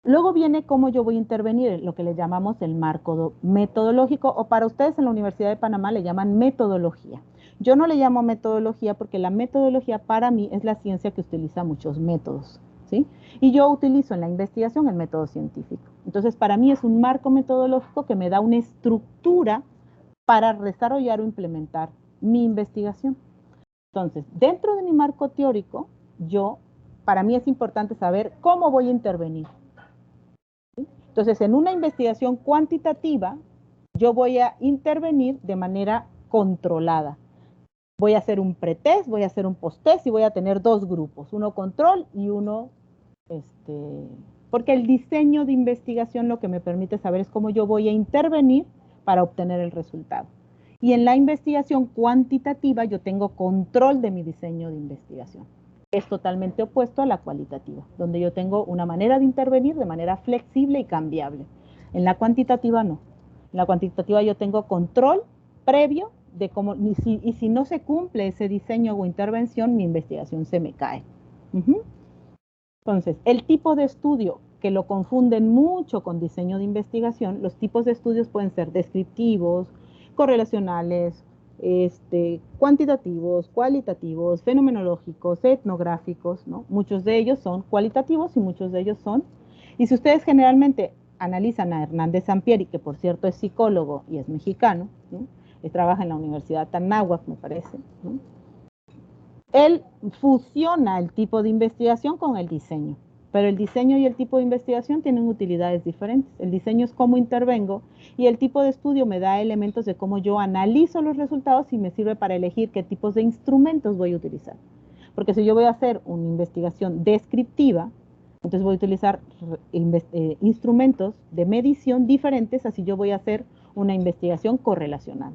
Luego viene cómo yo voy a intervenir, lo que le llamamos el marco metodológico, o para ustedes en la Universidad de Panamá le llaman metodología. Yo no le llamo metodología porque la metodología para mí es la ciencia que utiliza muchos métodos, ¿sí? Y yo utilizo en la investigación el método científico. Entonces, para mí es un marco metodológico que me da una estructura para desarrollar o implementar mi investigación. Entonces, dentro de mi marco teórico, para mí es importante saber cómo voy a intervenir. Entonces, en una investigación cuantitativa, yo voy a intervenir de manera controlada. Voy a hacer un pretest, voy a hacer un posttest y voy a tener dos grupos, uno control y uno, porque el diseño de investigación lo que me permite saber es cómo yo voy a intervenir para obtener el resultado. Y en la investigación cuantitativa yo tengo control de mi diseño de investigación. Es totalmente opuesto a la cualitativa, donde yo tengo una manera de intervenir de manera flexible y cambiable. En la cuantitativa no. En la cuantitativa yo tengo control previo de cómo, y si no se cumple ese diseño o intervención, mi investigación se me cae. Entonces, el tipo de estudio que lo confunden mucho con diseño de investigación, los tipos de estudios pueden ser descriptivos, correlacionales, cuantitativos, cualitativos, fenomenológicos, etnográficos, ¿no? Muchos de ellos son cualitativos y muchos de ellos son. Y si ustedes generalmente analizan a Hernández Sampieri, que por cierto es psicólogo y es mexicano, ¿no? Él trabaja en la Universidad Anáhuac, me parece, ¿no? Él fusiona el tipo de investigación con el diseño, pero el diseño y el tipo de investigación tienen utilidades diferentes. El diseño es cómo intervengo y el tipo de estudio me da elementos de cómo yo analizo los resultados y me sirve para elegir qué tipos de instrumentos voy a utilizar. Porque si yo voy a hacer una investigación descriptiva, entonces voy a utilizar instrumentos de medición diferentes, así yo voy a hacer una investigación correlacional.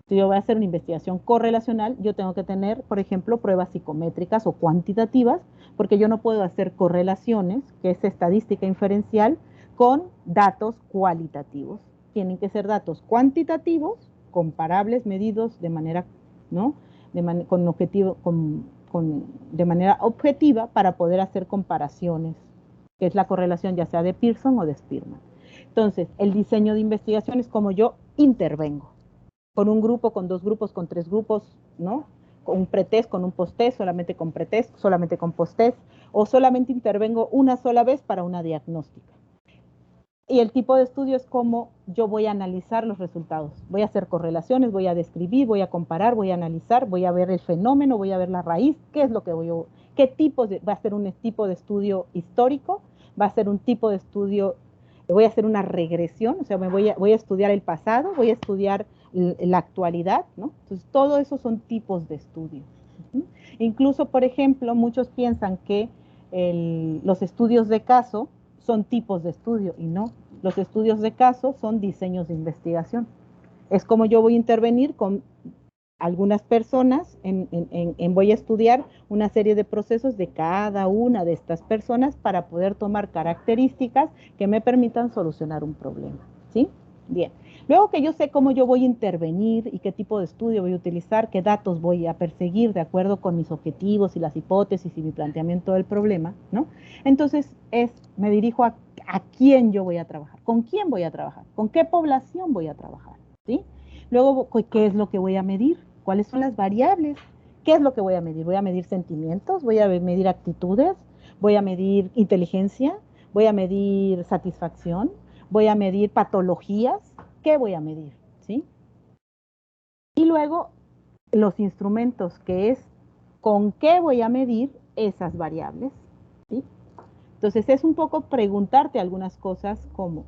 Si yo voy a hacer una investigación correlacional, yo tengo que tener, por ejemplo, pruebas psicométricas o cuantitativas, porque yo no puedo hacer correlaciones, que es estadística inferencial, con datos cualitativos. Tienen que ser datos cuantitativos, comparables, medidos de manera, ¿no? De manera objetiva para poder hacer comparaciones, que es la correlación ya sea de Pearson o de Spearman. Entonces, el diseño de investigación es como yo intervengo. Con un grupo, con dos grupos, con tres grupos, ¿no? Con un pretest, con un posttest, solamente con pretest, solamente con posttest, o solamente intervengo una sola vez para una diagnóstica. Y el tipo de estudio es como yo voy a analizar los resultados. Voy a hacer correlaciones, voy a describir, voy a comparar, voy a analizar, voy a ver el fenómeno, voy a ver la raíz, qué es lo que qué tipos va a ser un tipo de estudio histórico, va a ser un tipo de estudio, voy a hacer una regresión, o sea, voy a estudiar el pasado, voy a estudiar la actualidad, ¿no? Entonces, todo eso son tipos de estudio. Incluso, por ejemplo, muchos piensan que los estudios de caso son tipos de estudio y no. Los estudios de caso son diseños de investigación. Es como yo voy a intervenir con algunas personas, voy a estudiar una serie de procesos de cada una de estas personas para poder tomar características que me permitan solucionar un problema, ¿sí? Bien. Luego que yo sé cómo yo voy a intervenir y qué tipo de estudio voy a utilizar, qué datos voy a perseguir de acuerdo con mis objetivos y las hipótesis y mi planteamiento del problema, ¿no? Entonces me dirijo a quién yo voy a trabajar, con quién voy a trabajar, con qué población voy a trabajar, ¿sí? Luego, ¿qué es lo que voy a medir? ¿Cuáles son las variables? ¿Qué es lo que voy a medir? ¿Voy a medir sentimientos? ¿Voy a medir actitudes? ¿Voy a medir inteligencia? ¿Voy a medir satisfacción? ¿Voy a medir patologías? ¿Qué voy a medir? ¿Sí? Y luego, los instrumentos, que es con qué voy a medir esas variables, ¿sí? Entonces es un poco preguntarte algunas cosas como,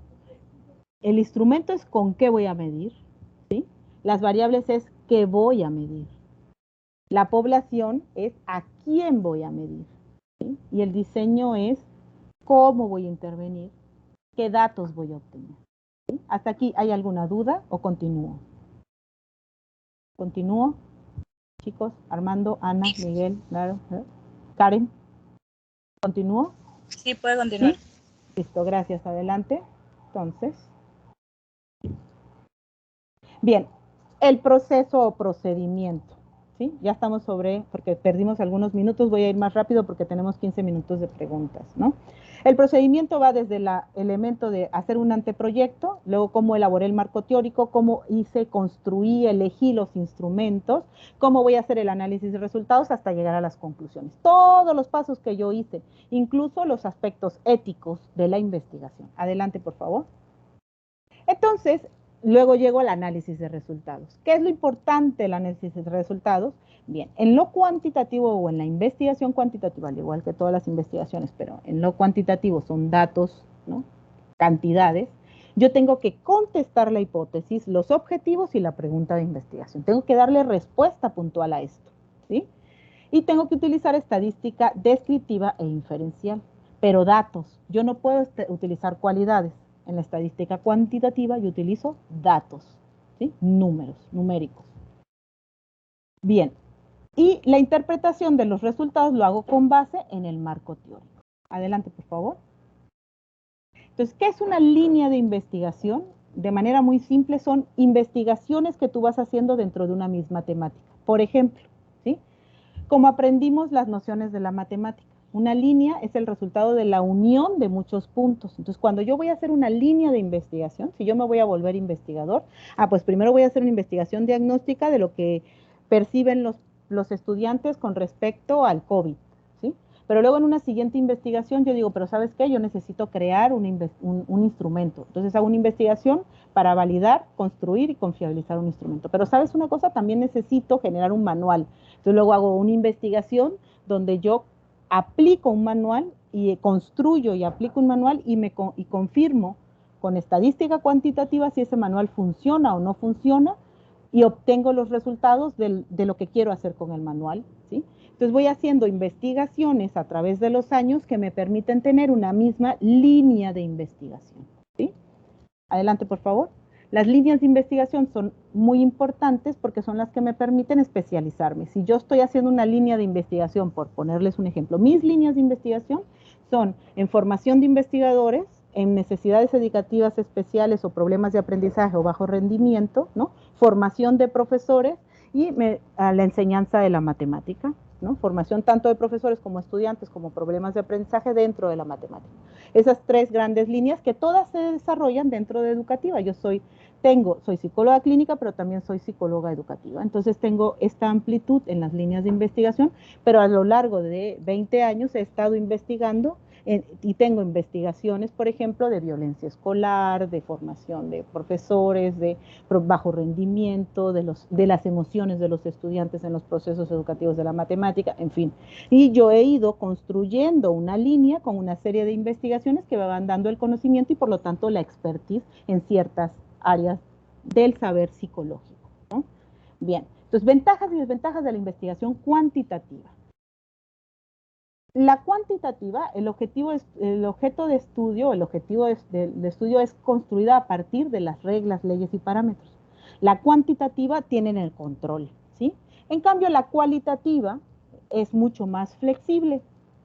el instrumento es con qué voy a medir, ¿sí? Las variables es qué voy a medir. La población es a quién voy a medir, ¿sí? Y el diseño es cómo voy a intervenir, qué datos voy a obtener, ¿sí? ¿Hasta aquí hay alguna duda o continúo? ¿Continúo? Chicos, Armando, Ana, Miguel, claro, Karen, ¿continúo? Sí, puede continuar. ¿Sí? Listo, gracias, adelante. Entonces, bien, el proceso o procedimiento, ¿sí? Ya estamos sobre, porque perdimos algunos minutos, voy a ir más rápido porque tenemos 15 minutos de preguntas, ¿no? El procedimiento va desde el elemento de hacer un anteproyecto, luego cómo elaboré el marco teórico, cómo hice, construí, elegí los instrumentos, cómo voy a hacer el análisis de resultados hasta llegar a las conclusiones. Todos los pasos que yo hice, incluso los aspectos éticos de la investigación. Adelante, por favor. Entonces, luego llego al análisis de resultados. ¿Qué es lo importante del análisis de resultados? Bien, en lo cuantitativo o en la investigación cuantitativa, al igual que todas las investigaciones, pero en lo cuantitativo son datos, ¿no? Cantidades. Yo tengo que contestar la hipótesis, los objetivos y la pregunta de investigación. Tengo que darle respuesta puntual a esto, ¿sí? Y tengo que utilizar estadística descriptiva e inferencial, pero datos. Yo no puedo utilizar cualidades. En la estadística cuantitativa yo utilizo datos, ¿sí? Números, numéricos. Bien, y la interpretación de los resultados lo hago con base en el marco teórico. Adelante, por favor. Entonces, ¿qué es una línea de investigación? De manera muy simple, son investigaciones que tú vas haciendo dentro de una misma temática. Por ejemplo, ¿sí? Como aprendimos las nociones de la matemática. Una línea es el resultado de la unión de muchos puntos. Entonces, cuando yo voy a hacer una línea de investigación, si yo me voy a volver investigador, pues primero voy a hacer una investigación diagnóstica de lo que perciben los estudiantes con respecto al COVID, ¿sí? Pero luego en una siguiente investigación yo digo, pero ¿sabes qué? Yo necesito crear un instrumento. Entonces hago una investigación para validar, construir y confiabilizar un instrumento. Pero ¿sabes una cosa? También necesito generar un manual. Entonces luego hago una investigación donde yo aplico un manual y construyo y aplico un manual y confirmo con estadística cuantitativa si ese manual funciona o no funciona y obtengo los resultados de lo que quiero hacer con el manual, ¿sí? Entonces voy haciendo investigaciones a través de los años que me permiten tener una misma línea de investigación, ¿sí? Adelante, por favor. Las líneas de investigación son muy importantes porque son las que me permiten especializarme. Si yo estoy haciendo una línea de investigación, por ponerles un ejemplo, mis líneas de investigación son en formación de investigadores, en necesidades educativas especiales o problemas de aprendizaje o bajo rendimiento, ¿no? Formación de profesores y a la enseñanza de la matemática, ¿no? Formación tanto de profesores como estudiantes como problemas de aprendizaje dentro de la matemática. Esas tres grandes líneas que todas se desarrollan dentro de educativa. Yo soy psicóloga clínica, pero también soy psicóloga educativa. Entonces tengo esta amplitud en las líneas de investigación, pero a lo largo de 20 años he estado investigando y tengo investigaciones, por ejemplo, de violencia escolar, de formación de profesores, de bajo rendimiento, de las emociones de los estudiantes en los procesos educativos de la matemática, en fin. Y yo he ido construyendo una línea con una serie de investigaciones que me van dando el conocimiento y por lo tanto la expertise en ciertas áreas del saber psicológico, ¿no? Bien, entonces ventajas y desventajas de la investigación cuantitativa. La cuantitativa, el objeto de estudio, el objetivo de estudio es construida a partir de las reglas, leyes y parámetros. La cuantitativa tiene el control, ¿sí? En cambio, la cualitativa es mucho más flexible,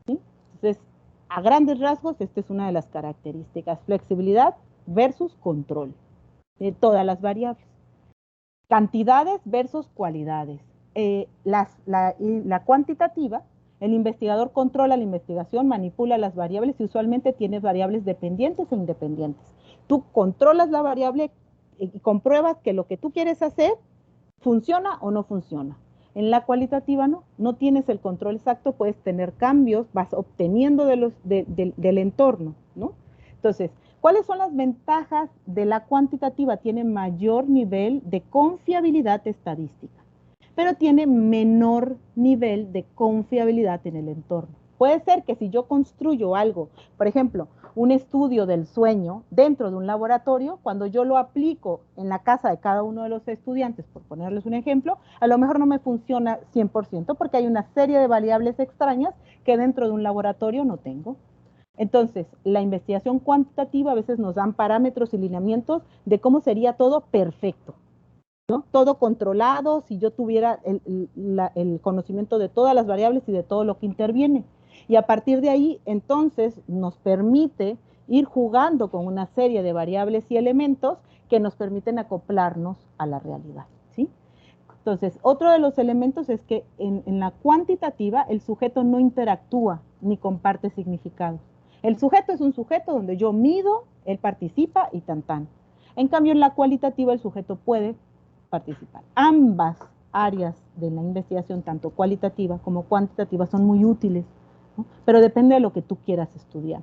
¿sí? Entonces, a grandes rasgos, esta es una de las características, flexibilidad versus control de todas las variables. Cantidades versus cualidades. La cuantitativa, el investigador controla la investigación, manipula las variables y usualmente tiene variables dependientes e independientes. Tú controlas la variable y compruebas que lo que tú quieres hacer funciona o no funciona. En la cualitativa no tienes el control exacto, puedes tener cambios, vas obteniendo del entorno, ¿no? Entonces, ¿cuáles son las ventajas de la cuantitativa? Tiene mayor nivel de confiabilidad estadística, pero tiene menor nivel de confiabilidad en el entorno. Puede ser que si yo construyo algo, por ejemplo, un estudio del sueño dentro de un laboratorio, cuando yo lo aplico en la casa de cada uno de los estudiantes, por ponerles un ejemplo, a lo mejor no me funciona 100% porque hay una serie de variables extrañas que dentro de un laboratorio no tengo. Entonces, la investigación cuantitativa a veces nos dan parámetros y lineamientos de cómo sería todo perfecto, ¿no? Todo controlado, si yo tuviera el conocimiento de todas las variables y de todo lo que interviene. Y a partir de ahí, entonces, nos permite ir jugando con una serie de variables y elementos que nos permiten acoplarnos a la realidad, ¿sí? Entonces, otro de los elementos es que en la cuantitativa el sujeto no interactúa ni comparte significados. El sujeto es un sujeto donde yo mido, él participa y tan tan. En cambio, en la cualitativa el sujeto puede participar. Ambas áreas de la investigación, tanto cualitativa como cuantitativa, son muy útiles, ¿no? Pero depende de lo que tú quieras estudiar.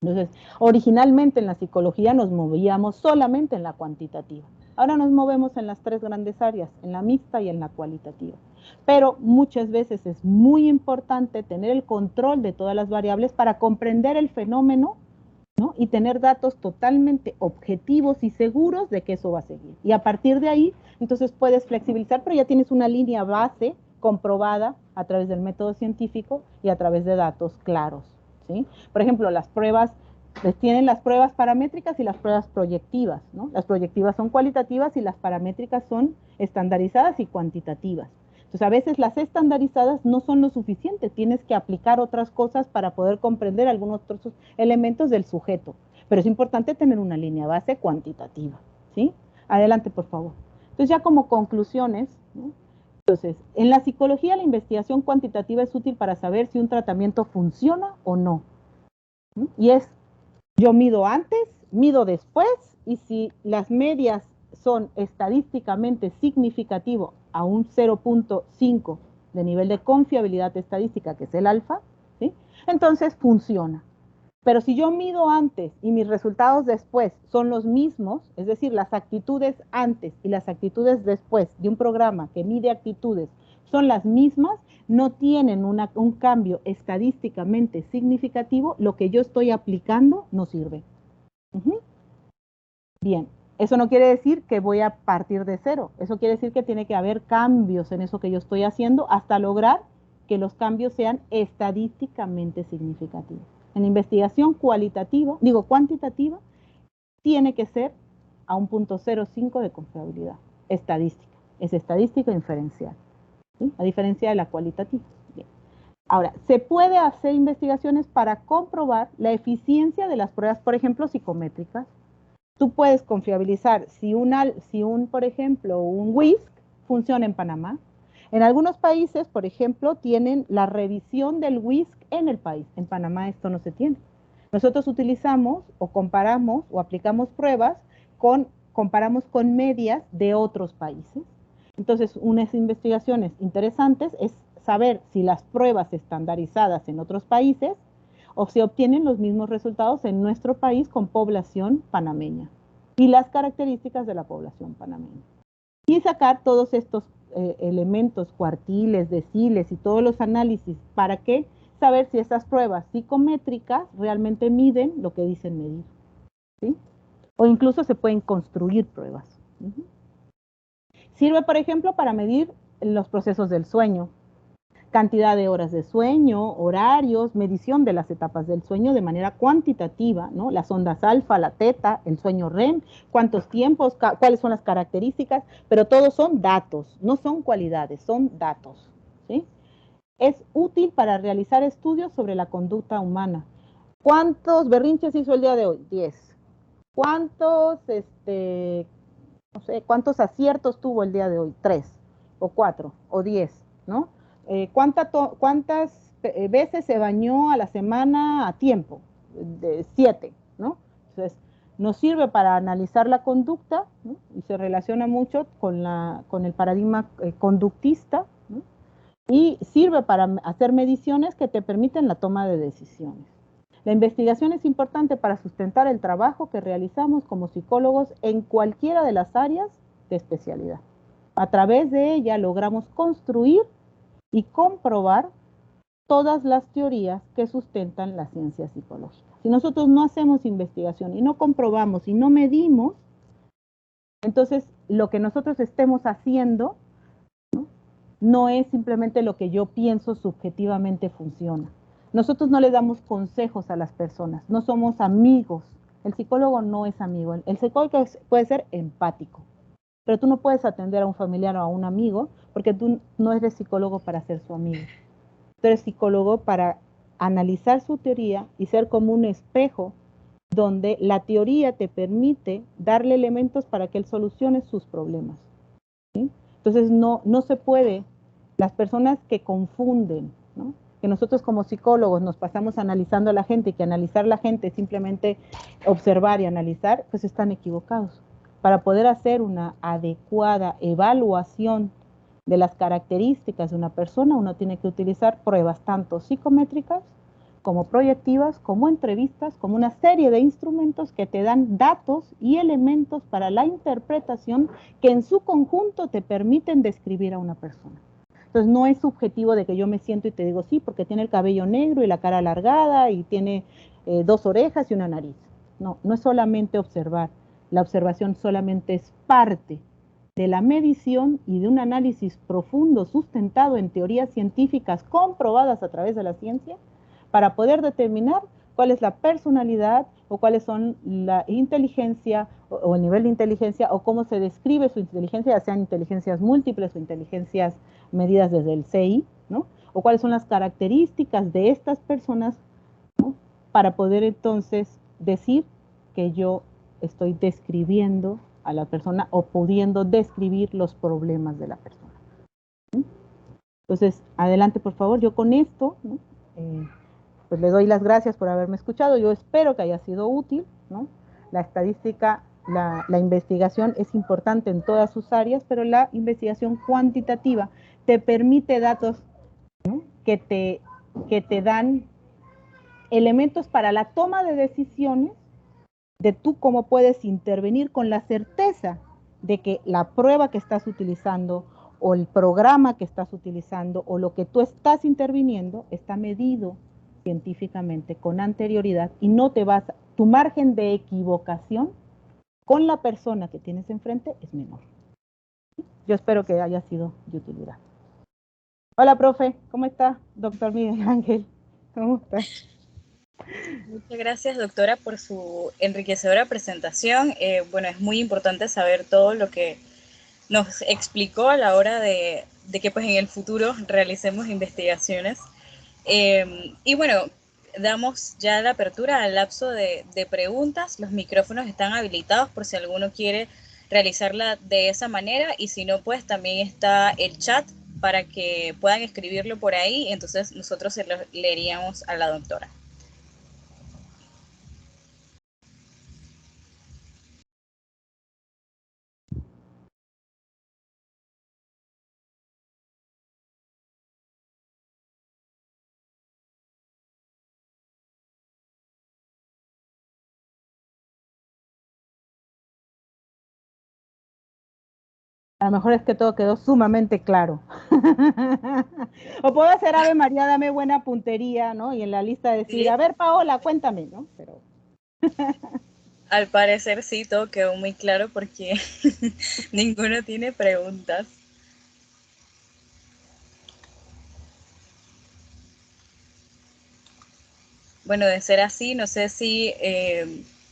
Entonces, originalmente en la psicología nos movíamos solamente en la cuantitativa. Ahora nos movemos en las tres grandes áreas, en la mixta y en la cualitativa. Pero muchas veces es muy importante tener el control de todas las variables para comprender el fenómeno, ¿no? Y tener datos totalmente objetivos y seguros de que eso va a seguir. Y a partir de ahí, entonces puedes flexibilizar, pero ya tienes una línea base comprobada a través del método científico y a través de datos claros, ¿sí? Por ejemplo, las pruebas, les tienen las pruebas paramétricas y las pruebas proyectivas, ¿no? Las proyectivas son cualitativas y las paramétricas son estandarizadas y cuantitativas. Entonces, a veces las estandarizadas no son lo suficiente, tienes que aplicar otras cosas para poder comprender algunos otros elementos del sujeto. Pero es importante tener una línea base cuantitativa, ¿sí? Adelante, por favor. Entonces, ya como conclusiones, ¿no? Entonces, en la psicología la investigación cuantitativa es útil para saber si un tratamiento funciona o no, ¿no? Y es, yo mido antes, mido después, y si las medias son estadísticamente significativo a un 0.5 de nivel de confiabilidad estadística, que es el alfa, ¿sí? Entonces funciona. Pero si yo mido antes y mis resultados después son los mismos, es decir, las actitudes antes y las actitudes después de un programa que mide actitudes son las mismas, no tienen un cambio estadísticamente significativo, lo que yo estoy aplicando no sirve. Bien, eso no quiere decir que voy a partir de cero, eso quiere decir que tiene que haber cambios en eso que yo estoy haciendo hasta lograr que los cambios sean estadísticamente significativos. En investigación cuantitativa, tiene que ser a un 0.05 de confiabilidad estadística. Es estadística inferencial, ¿sí? A diferencia de la cualitativa. Bien. Ahora, se puede hacer investigaciones para comprobar la eficiencia de las pruebas, por ejemplo, psicométricas. Tú puedes confiabilizar si por ejemplo, un WISC funciona en Panamá. En algunos países, por ejemplo, tienen la revisión del WISC en el país. En Panamá esto no se tiene. Nosotros utilizamos o comparamos o aplicamos pruebas comparamos con medias de otros países. Entonces, unas investigaciones interesantes es saber si las pruebas estandarizadas en otros países o se obtienen los mismos resultados en nuestro país con población panameña y las características de la población panameña. Y sacar todos estos elementos cuartiles, deciles y todos los análisis para que saber si estas pruebas psicométricas realmente miden lo que dicen medir, ¿sí? O incluso se pueden construir pruebas. Sirve, por ejemplo, para medir los procesos del sueño, cantidad de horas de sueño, horarios, medición de las etapas del sueño de manera cuantitativa, ¿no? Las ondas alfa, la teta, el sueño REM, cuántos tiempos, cuáles son las características, pero todos son datos, no son cualidades, son datos, ¿sí? Es útil para realizar estudios sobre la conducta humana. ¿Cuántos berrinches hizo el día de hoy? 10. ¿Cuántos, no sé, cuántos aciertos tuvo el día de hoy? 3, o 4, o 10, ¿no? ¿Cuántas veces se bañó a la semana a tiempo? 7, ¿no? Entonces, nos sirve para analizar la conducta, ¿no? Y se relaciona mucho con el paradigma conductista, ¿no? Y sirve para hacer mediciones que te permiten la toma de decisiones. La investigación es importante para sustentar el trabajo que realizamos como psicólogos en cualquiera de las áreas de especialidad. A través de ella logramos construir y comprobar todas las teorías que sustentan la ciencia psicológica. Si nosotros no hacemos investigación y no comprobamos y no medimos, entonces lo que nosotros estemos haciendo no es simplemente lo que yo pienso subjetivamente funciona. Nosotros no le damos consejos a las personas, no somos amigos. El psicólogo no es amigo. El psicólogo puede ser empático, pero tú no puedes atender a un familiar o a un amigo porque tú no eres psicólogo para ser su amigo. Tú eres psicólogo para analizar su teoría y ser como un espejo donde la teoría te permite darle elementos para que él solucione sus problemas. ¿Sí? Entonces no se puede, las personas que confunden, ¿no? Que nosotros como psicólogos nos pasamos analizando a la gente y que analizar a la gente es simplemente observar y analizar, pues están equivocados. Para poder hacer una adecuada evaluación de las características de una persona, uno tiene que utilizar pruebas tanto psicométricas como proyectivas, como entrevistas, como una serie de instrumentos que te dan datos y elementos para la interpretación que en su conjunto te permiten describir a una persona. Entonces no es subjetivo de que yo me siento y te digo sí, porque tiene el cabello negro y la cara alargada y tiene 2 orejas y una nariz. No, no es solamente observar. La observación solamente es parte de la medición y de un análisis profundo sustentado en teorías científicas comprobadas a través de la ciencia para poder determinar cuál es la personalidad o cuáles son la inteligencia o el nivel de inteligencia o cómo se describe su inteligencia, ya sean inteligencias múltiples o inteligencias medidas desde el CI, ¿no? O cuáles son las características de estas personas, ¿no? Para poder entonces decir que yo estoy describiendo a la persona o pudiendo describir los problemas de la persona. ¿Sí? Entonces, adelante por favor, yo con esto, ¿no? Pues le doy las gracias por haberme escuchado, yo espero que haya sido útil, ¿no? La estadística, la investigación es importante en todas sus áreas, pero la investigación cuantitativa te permite datos, ¿no? que te dan elementos para la toma de decisiones de tú cómo puedes intervenir con la certeza de que la prueba que estás utilizando o el programa que estás utilizando o lo que tú estás interviniendo está medido científicamente con anterioridad y no te vas, tu margen de equivocación con la persona que tienes enfrente es menor. Yo espero que haya sido de utilidad. Hola, profe, ¿cómo está? Doctor Miguel Ángel, ¿cómo está? Muchas gracias, doctora, por su enriquecedora presentación. Bueno, es muy importante saber todo lo que nos explicó a la hora de que pues en el futuro realicemos investigaciones. Y bueno, damos ya la apertura al lapso de preguntas. Los micrófonos están habilitados por si alguno quiere realizarla de esa manera y si no, pues también está el chat para que puedan escribirlo por ahí. Entonces nosotros se lo leeríamos a la doctora. A lo mejor es que todo quedó sumamente claro. O puedo hacer Ave María, dame buena puntería, ¿no? Y en la lista decir, Sí. a ver, Paola, cuéntame, ¿no? Pero... Al parecer sí, todo quedó muy claro porque ninguno tiene preguntas. Bueno, de ser así, no sé si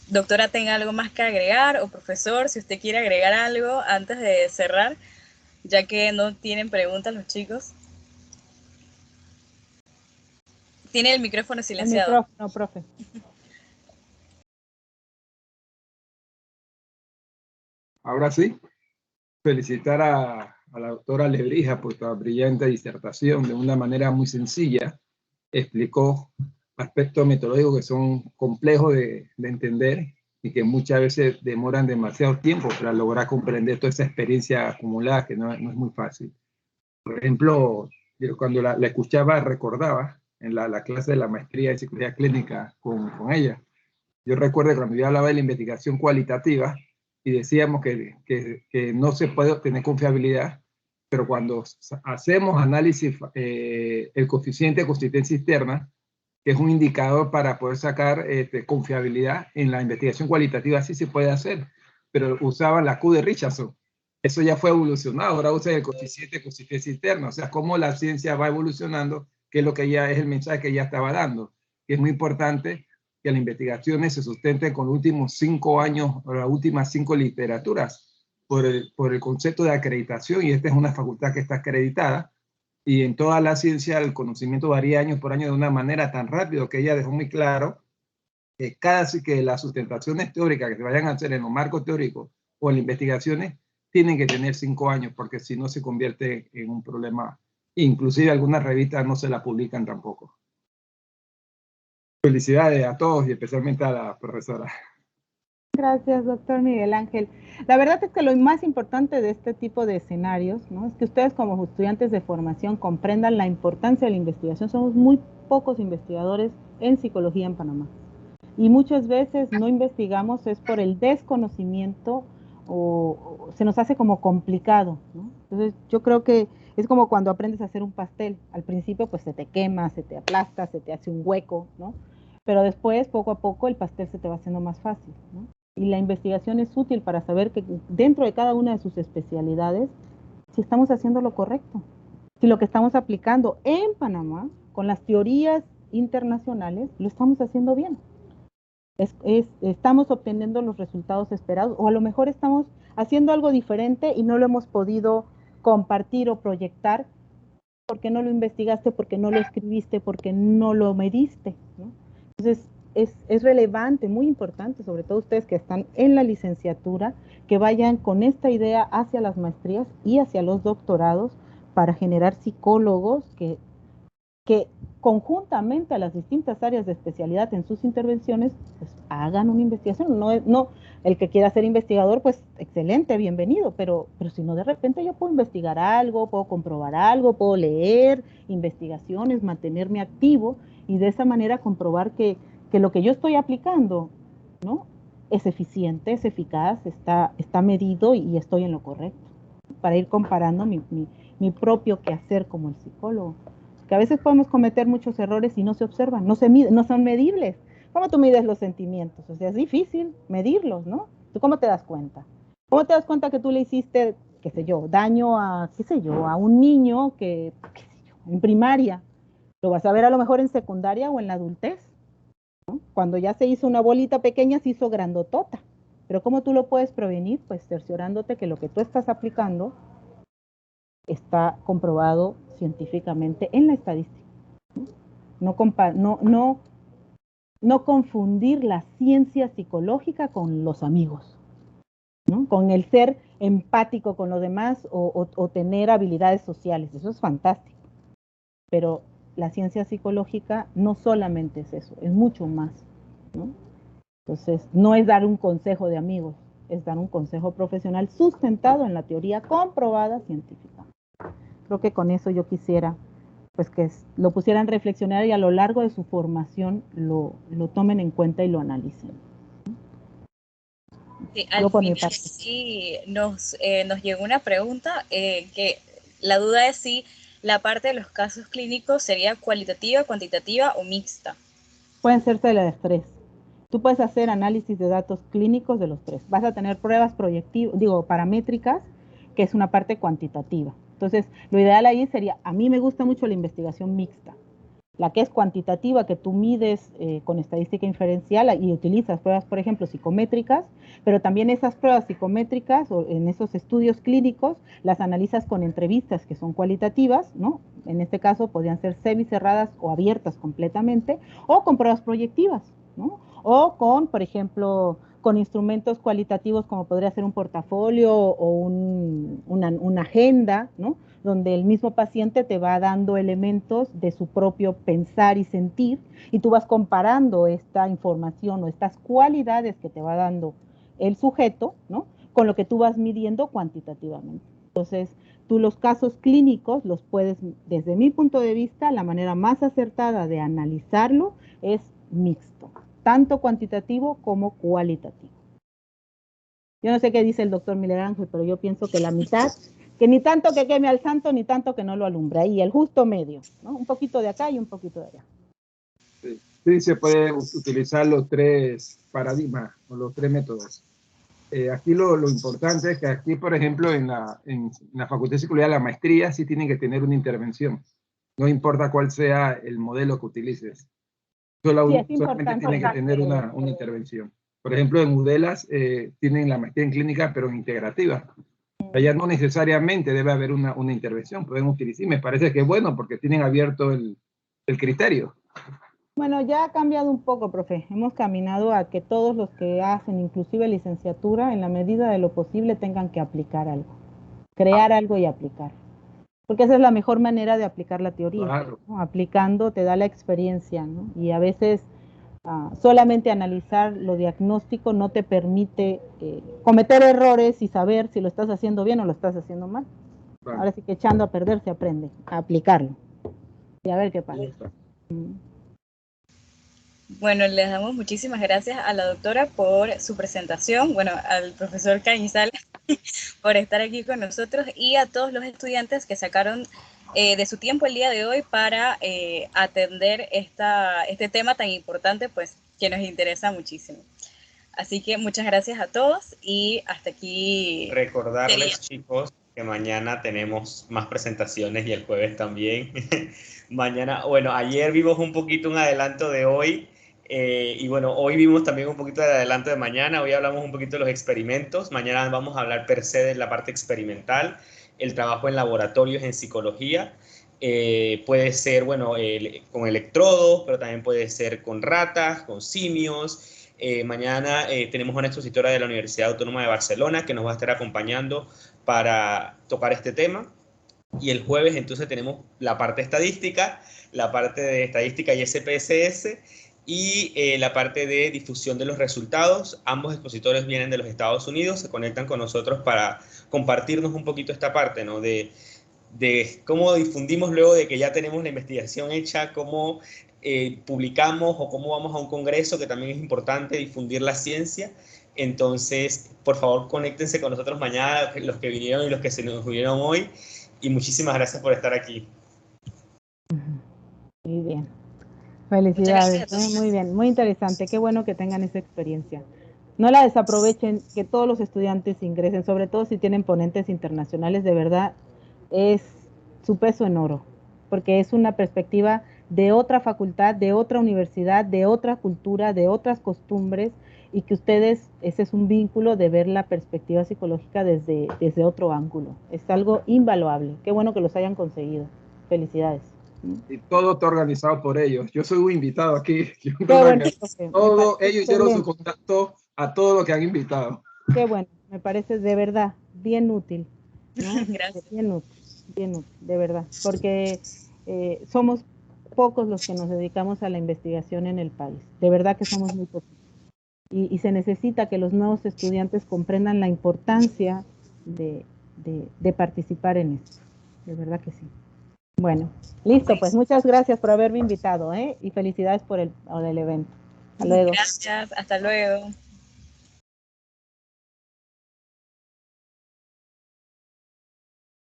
doctora tenga algo más que agregar o profesor, si usted quiere agregar algo antes de cerrar, ya que no tienen preguntas los chicos. Tiene el micrófono silenciado. El micrófono, profe. Ahora sí, felicitar a la doctora Lebrija por su brillante disertación. De una manera muy sencilla explicó aspectos metodológicos que son complejos de entender y que muchas veces demoran demasiado tiempo para lograr comprender toda esa experiencia acumulada, que no es muy fácil. Por ejemplo, yo cuando la escuchaba recordaba en la clase de la maestría en psicología clínica con ella. Yo recuerdo cuando yo hablaba de la investigación cualitativa y decíamos que no se puede obtener confiabilidad pero cuando hacemos análisis, el coeficiente de consistencia externa, que es un indicador para poder sacar confiabilidad en la investigación cualitativa, sí se puede hacer, pero usaban la Q de Richardson. Eso ya fue evolucionado, ahora usa el coeficiente de consistencia interna, o sea, cómo la ciencia va evolucionando, que es lo que ya es el mensaje que ya estaba dando, que es muy importante que las investigaciones se sustenten con los últimos 5 años o las últimas 5 literaturas por el concepto de acreditación, y esta es una facultad que está acreditada, y en toda la ciencia el conocimiento varía año por año de una manera tan rápido que ella dejó muy claro que casi que las sustentaciones teóricas que se vayan a hacer en los marcos teóricos o en investigaciones tienen que tener 5 años, porque si no se convierte en un problema. Inclusive algunas revistas no se la publican tampoco. Felicidades a todos y especialmente a la profesora. Gracias, doctor Miguel Ángel. La verdad es que lo más importante de este tipo de escenarios, ¿no?, es que ustedes como estudiantes de formación comprendan la importancia de la investigación. Somos muy pocos investigadores en psicología en Panamá. Y muchas veces no investigamos es por el desconocimiento o se nos hace como complicado, ¿no? Entonces yo creo que es como cuando aprendes a hacer un pastel. Al principio pues se te quema, se te aplasta, se te hace un hueco, ¿no? Pero después, poco a poco, el pastel se te va haciendo más fácil, ¿no? Y la investigación es útil para saber que dentro de cada una de sus especialidades, si estamos haciendo lo correcto, si lo que estamos aplicando en Panamá, con las teorías internacionales, lo estamos haciendo bien. Estamos obteniendo los resultados esperados, o a lo mejor estamos haciendo algo diferente y no lo hemos podido compartir o proyectar porque no lo investigaste, porque no lo escribiste, porque no lo mediste, ¿no? Entonces, es relevante, muy importante, sobre todo ustedes que están en la licenciatura, que vayan con esta idea hacia las maestrías y hacia los doctorados para generar psicólogos que conjuntamente a las distintas áreas de especialidad en sus intervenciones, pues hagan una investigación. No, el que quiera ser investigador, pues excelente, bienvenido, pero si no, de repente yo puedo investigar algo, puedo comprobar algo, puedo leer investigaciones, mantenerme activo y de esa manera comprobar que lo que yo estoy aplicando, ¿no?, es eficiente, es eficaz, está medido y estoy en lo correcto, para ir comparando mi propio quehacer como el psicólogo. Que a veces podemos cometer muchos errores y no se observan, no son medibles. ¿Cómo tú mides los sentimientos? O sea, es difícil medirlos, ¿no? ¿Tú cómo te das cuenta? ¿Cómo te das cuenta que tú le hiciste, qué sé yo, daño a, qué sé yo, a un niño que, qué sé yo, en primaria? Lo vas a ver a lo mejor en secundaria o en la adultez, ¿no? Cuando ya se hizo una bolita pequeña, se hizo grandotota. Pero ¿cómo tú lo puedes prevenir? Pues cerciorándote que lo que tú estás aplicando está comprobado científicamente en la estadística. No confundir la ciencia psicológica con los amigos, ¿no?, con el ser empático con los demás o tener habilidades sociales. Eso es fantástico. Pero la ciencia psicológica no solamente es eso, es mucho más, ¿no? Entonces, no es dar un consejo de amigos, es dar un consejo profesional sustentado en la teoría comprobada científica. Creo que con eso yo quisiera pues que lo pusieran a reflexionar y a lo largo de su formación lo tomen en cuenta y lo analicen. Sí, al final sí nos llegó una pregunta que la duda es si la parte de los casos clínicos sería cualitativa, cuantitativa o mixta. Pueden ser de las tres. Tú puedes hacer análisis de datos clínicos de los tres. Vas a tener pruebas paramétricas, que es una parte cuantitativa. Entonces, lo ideal ahí sería, a mí me gusta mucho la investigación mixta, la que es cuantitativa, que tú mides con estadística inferencial y utilizas pruebas, por ejemplo, psicométricas, pero también esas pruebas psicométricas o en esos estudios clínicos las analizas con entrevistas que son cualitativas, ¿no? En este caso podrían ser semicerradas o abiertas completamente, o con pruebas proyectivas, ¿no? O con, por ejemplo, con instrumentos cualitativos como podría ser un portafolio o una agenda, ¿no?, donde el mismo paciente te va dando elementos de su propio pensar y sentir, y tú vas comparando esta información o estas cualidades que te va dando el sujeto, ¿no?, con lo que tú vas midiendo cuantitativamente. Entonces, tú los casos clínicos los puedes, desde mi punto de vista, la manera más acertada de analizarlo es mixto, tanto cuantitativo como cualitativo. Yo no sé qué dice el doctor Miguel Ángel, pero yo pienso que la mitad Que ni tanto que queme al santo, ni tanto que no lo alumbre. Ahí, el justo medio, ¿no? Un poquito de acá y un poquito de allá. Sí, sí, se puede utilizar los tres paradigmas o los tres métodos. Aquí lo importante es que aquí, por ejemplo, en la Facultad de Psicología, la maestría sí tienen que tener una intervención. No importa cuál sea el modelo que utilices. Solamente tienen que tener una intervención. Por ejemplo, en UDELAS tienen la maestría en clínica, pero en integrativa. Allá no necesariamente debe haber una intervención. Pueden utilizar, y me parece que es bueno porque tienen abierto el criterio. Bueno, ya ha cambiado un poco, profe. Hemos caminado a que todos los que hacen, inclusive licenciatura, en la medida de lo posible tengan que aplicar algo. Crear algo y aplicar. Porque esa es la mejor manera de aplicar la teoría. Claro. ¿no? Aplicando te da la experiencia, ¿no? Y a veces solamente analizar lo diagnóstico no te permite cometer errores y saber si lo estás haciendo bien o lo estás haciendo mal. Claro. Ahora sí que echando a perder se aprende a aplicarlo. Y a ver qué pasa. Bueno, les damos muchísimas gracias a la doctora por su presentación, bueno, al profesor Cañizales por estar aquí con nosotros y a todos los estudiantes que sacaron de su tiempo el día de hoy para atender este tema tan importante, pues, que nos interesa muchísimo. Así que muchas gracias a todos y hasta aquí. Recordarles, chicos, que mañana tenemos más presentaciones y el jueves también. Mañana, bueno, ayer vimos un poquito un adelanto de hoy. Y bueno, hoy vimos también un poquito del adelanto de mañana. Hoy hablamos un poquito de los experimentos. Mañana vamos a hablar per se de la parte experimental, el trabajo en laboratorios en psicología. Puede ser, bueno, con electrodos, pero también puede ser con ratas, con simios. Mañana tenemos una expositora de la Universidad Autónoma de Barcelona que nos va a estar acompañando para tocar este tema. Y el jueves entonces tenemos la parte estadística, la parte de estadística y SPSS y la parte de difusión de los resultados. Ambos expositores vienen de los Estados Unidos, se conectan con nosotros para compartirnos un poquito esta parte, ¿no? De cómo difundimos luego de que ya tenemos la investigación hecha, cómo publicamos o cómo vamos a un congreso, que también es importante difundir la ciencia. Entonces, por favor, conéctense con nosotros mañana, los que vinieron y los que se nos unieron hoy. Y muchísimas gracias por estar aquí. Muy bien. Felicidades, muy bien, muy interesante. Qué bueno que tengan esa experiencia. No la desaprovechen, que todos los estudiantes ingresen, sobre todo si tienen ponentes internacionales, de verdad es su peso en oro, porque es una perspectiva de otra facultad, de otra universidad, de otra cultura, de otras costumbres, y que ustedes, ese es un vínculo de ver la perspectiva psicológica desde otro ángulo. Es algo invaluable. Qué bueno que los hayan conseguido. Felicidades. Y todo está organizado por ellos. Yo soy un invitado aquí. Bueno, ellos hicieron su contacto a todos los que han invitado. Qué bueno, me parece de verdad bien útil, ¿no? Gracias. Bien útil, de verdad, porque somos pocos los que nos dedicamos a la investigación en el país, de verdad que somos muy pocos. Y se necesita que los nuevos estudiantes comprendan la importancia de participar en esto, de verdad que sí. Bueno, listo, pues muchas gracias por haberme invitado, y felicidades por el evento. Hasta luego. Gracias, hasta luego.